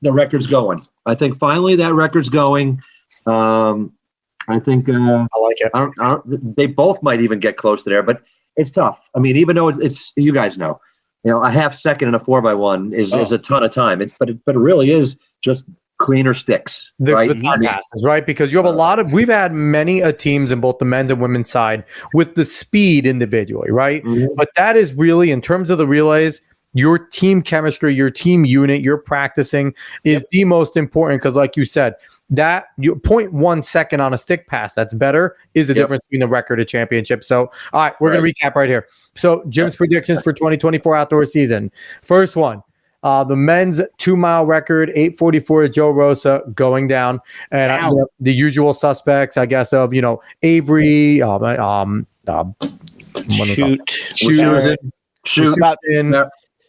the record's going. I think finally that record's going. I think I like it. They both might even get close to there, but it's tough. I mean, even though it's you guys know, a half second in a 4x1 is a ton of time. But it really is just cleaner sticks. The time passes, right? Because you have we've had many teams in both the men's and women's side with the speed individually, right? Mm-hmm. But that is really, in terms of the relays, your team chemistry, your team unit, your practicing is the most important because, like you said, that 0.1 second on a stick pass that's better is the difference between the record and championship. So, all right, we're going to recap right here. So, Jim's predictions for 2024 outdoor season. First one, the men's 2 mile record, 8:44 Joe Rosa going down, and the usual suspects, I guess, of Avery,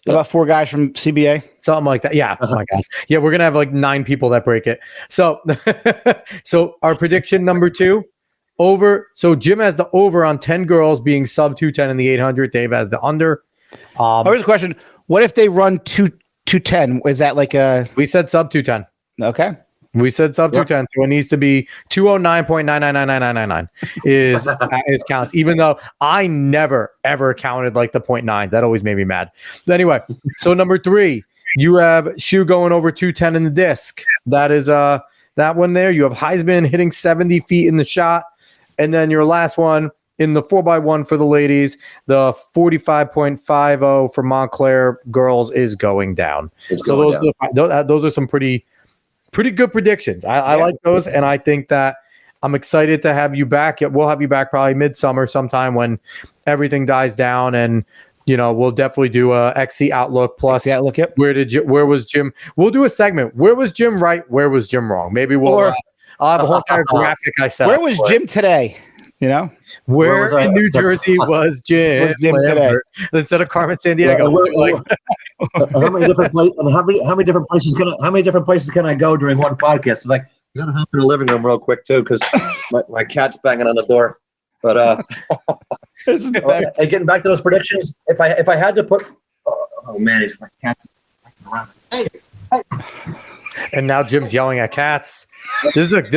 About 4 guys from CBA, something like that. Yeah. Oh my God. Yeah, we're gonna have like 9 people that break it. So, so our prediction number 2, over. So Jim has the over on 10 girls being sub 210 in the 800. Dave has the under. Here's a question: what if they run 210? Is that like a? We said sub 210. Okay. We said sub 210, so it needs to be 209.999999 is counts. Even though I never ever counted like the 0.9s, that always made me mad. But anyway, so number 3, you have Shu going over 210 in the disc. That is that one there. You have Heisman hitting 70 feet in the shot, and then your last one in the 4x1 for the ladies, the 45.50 for Montclair girls is going down. Those are some pretty good predictions. I like those, and I think that I'm excited to have you back. We'll have you back probably midsummer sometime when everything dies down, and we'll definitely do a XC Outlook plus. XC Outlook, yep. Where was Jim? We'll do a segment. Where was Jim right? Where was Jim wrong? Maybe we'll. I'll have a whole entire graphic I set. Where was Jim today? Where in New Jersey was Jim today? Instead of Carmen Sandiego? How many different places? And how many different places can I go during one podcast? It's like, you gotta hop in the living room real quick too, because my cat's banging on the door. But getting back to those predictions, if I had to put, oh man, it's my cat's around. Hey. And now Jim's yelling at cats. This is awesome.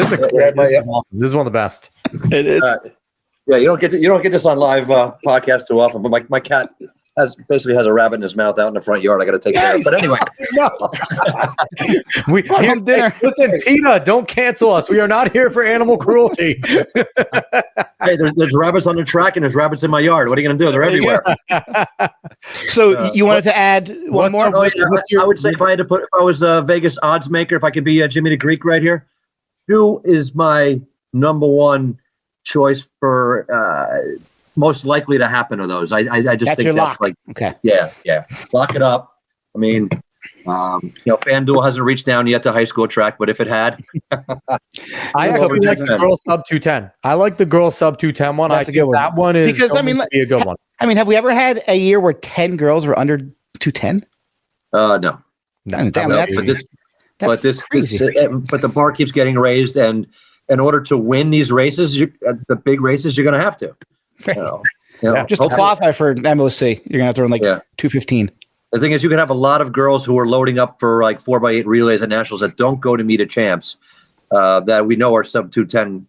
This is one of the best. It is. Yeah, you don't get this on live podcast too often. But my cat basically has a rabbit in his mouth out in the front yard. I got to take care of. But anyway, listen, PETA, don't cancel us. We are not here for animal cruelty. Hey, there's rabbits on the track and there's rabbits in my yard. What are you going to do? They're everywhere. So you wanted to add one more? I would say if I was a Vegas odds maker, if I could be Jimmy the Greek right here, Shu is my number one choice for most likely to happen of those. I just think that's lock. Like, okay. Yeah. Lock it up. I mean, FanDuel hasn't reached down yet to high school track, but if it had, I actually like the girl sub 210. I like the girl sub 210 one. That's a good one. That one is because be a good one. I mean, have we ever had a year where 10 girls were under 210? No. Damn, but the bar keeps getting raised, and in order to win these races, the big races, you're going to have to. Just to qualify for MOC, you're going to have to run 215. The thing is, you can have a lot of girls who are loading up for 4x8 relays at nationals that don't go to meet a champs that we know are sub 210,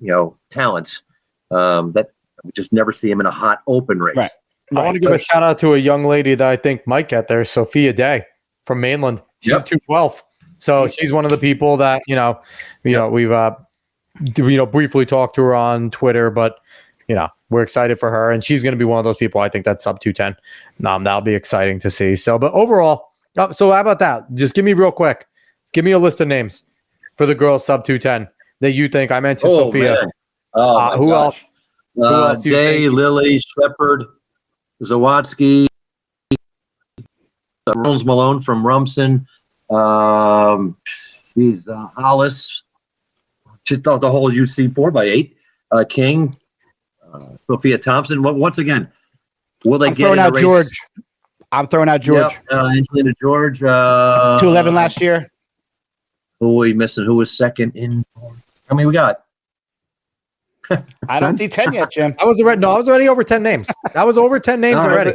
talents that we just never see them in a hot open race. Right. I want to give a shout out to a young lady that I think might get there, Sophia Day from Mainland. She's 212. So she's one of the people that, we've briefly talked to her on Twitter, but we're excited for her, and she's going to be one of those people. I think that's sub 210. That'll be exciting to see. So, but overall, so how about that? Just give me real quick. Give me a list of names for the girls sub 210 that you think. I mentioned Sophia. Who else? Who else? Day, Lily, Shepard, Zawadzki, Rose Malone from Rumson. Hollis. She thought the whole UC 4x8. King. Sophia Thompson. Once again, will they get in the race? George. I'm throwing out George. Angelina George. 211 last year. Who are we missing? Who was second in? How many we got? I don't see 10 yet, Jim. I was already over 10 names. I was over 10 names already.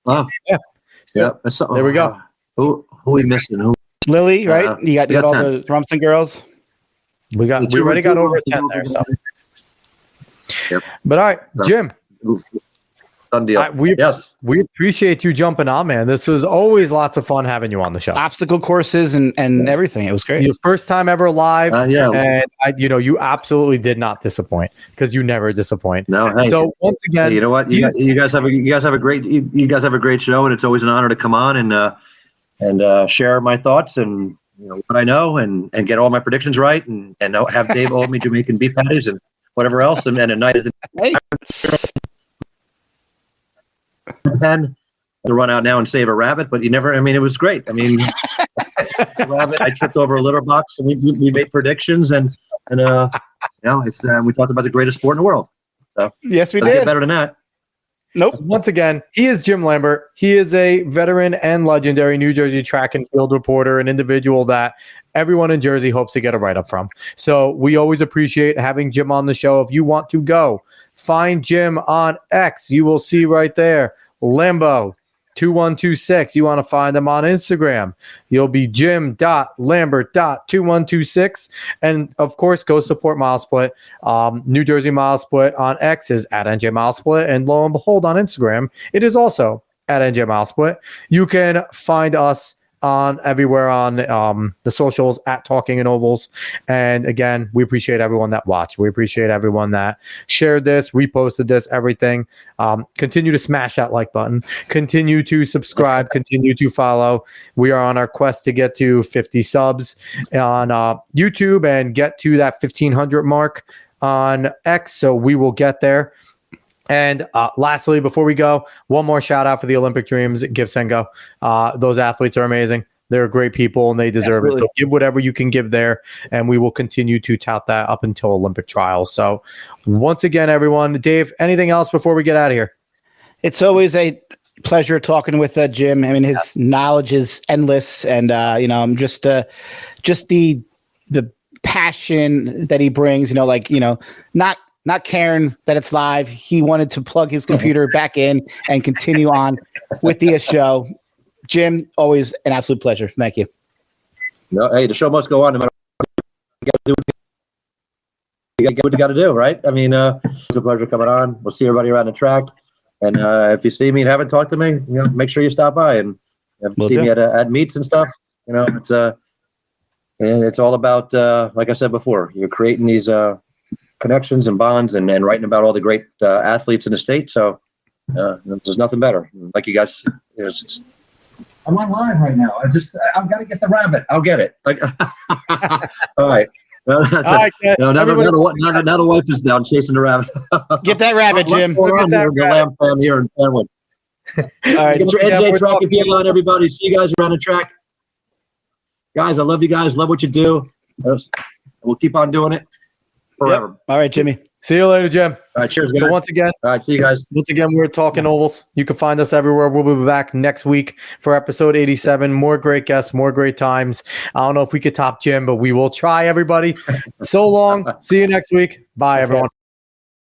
Oh, yeah. So there we go. Who are we missing? Who? Lily, right? You got all 10. The Rumson girls. We already got over 10 there. So. Yep. But all right, Jim. Done deal. We appreciate you jumping on, man. This was always lots of fun having you on the show. Obstacle courses and everything. It was great. Your first time ever live, and you absolutely did not disappoint because you never disappoint. No, hey, so once again, you know what? You guys have a great show, and it's always an honor to come on and share my thoughts and what I know and get all my predictions right and have Dave hold me Jamaican beef patties and whatever else, and a night is the 10 to run out now and save a rabbit, but you never. I mean, it was great. I mean, rabbit. I tripped over a litter box, and we made predictions, and it's we talked about the greatest sport in the world. So yes, we did. Get better than that. Nope. So once again, he is Jim Lambert. He is a veteran and legendary New Jersey track and field reporter, an individual that everyone in Jersey hopes to get a write-up from. So we always appreciate having Jim on the show. If you want to go, find Jim on X. You will see right there, Lambo2126. You want to find him on Instagram. You'll be jim.lambert.2126. And, of course, go support MileSplit. New Jersey MileSplit on X is at NJ MileSplit. And lo and behold, on Instagram, it is also at NJ MileSplit. You can find us on everywhere on the socials at Talking in Ovals. And again, we appreciate everyone that watched. We appreciate everyone that shared this, reposted this, everything. Continue to smash that like button. Continue to subscribe. Continue to follow. We are on our quest to get to 50 subs on YouTube and get to that 1,500 mark on X. So we will get there. And lastly, before we go, one more shout out for the Olympic Dreams Give Send Go. Those athletes are amazing. They're great people and they deserve it. So give whatever you can give there. And we will continue to tout that up until Olympic trials. So once again, everyone, Dave, anything else before we get out of here? It's always a pleasure talking with Jim. I mean, his knowledge is endless. And, just the passion that he brings, not caring that it's live. He wanted to plug his computer back in and continue on with the show. Jim, always an absolute pleasure. Thank you. No, hey, the show must go on no matter what. You got to do what you got to do, right? I mean, it's a pleasure coming on. We'll see everybody around the track. And if you see me and haven't talked to me, make sure you stop by and see me at meets and stuff. It's all about, like I said before, you're creating these connections and bonds and writing about all the great athletes in the state. So there's nothing better. Like you guys, I'm on live right now. I've got to get the rabbit. I'll get it. All right. Now the wife is down chasing the rabbit. Get that rabbit, Jim. The Lamb fam here in Penwood. All right. Get your NJ track and field on, everybody. See you guys around the track. Guys, I love you guys. Love what you do. We'll keep on doing it. Forever. Yep. All right, Jimmy. See you later, Jim. All right, cheers, guys. So once again, all right, see you guys. Once again, we're Talking Ovals. You can find us everywhere. We'll be back next week for episode 87. More great guests, more great times. I don't know if we could top Jim, but we will try, everybody. So long. See you next week. Bye, everyone.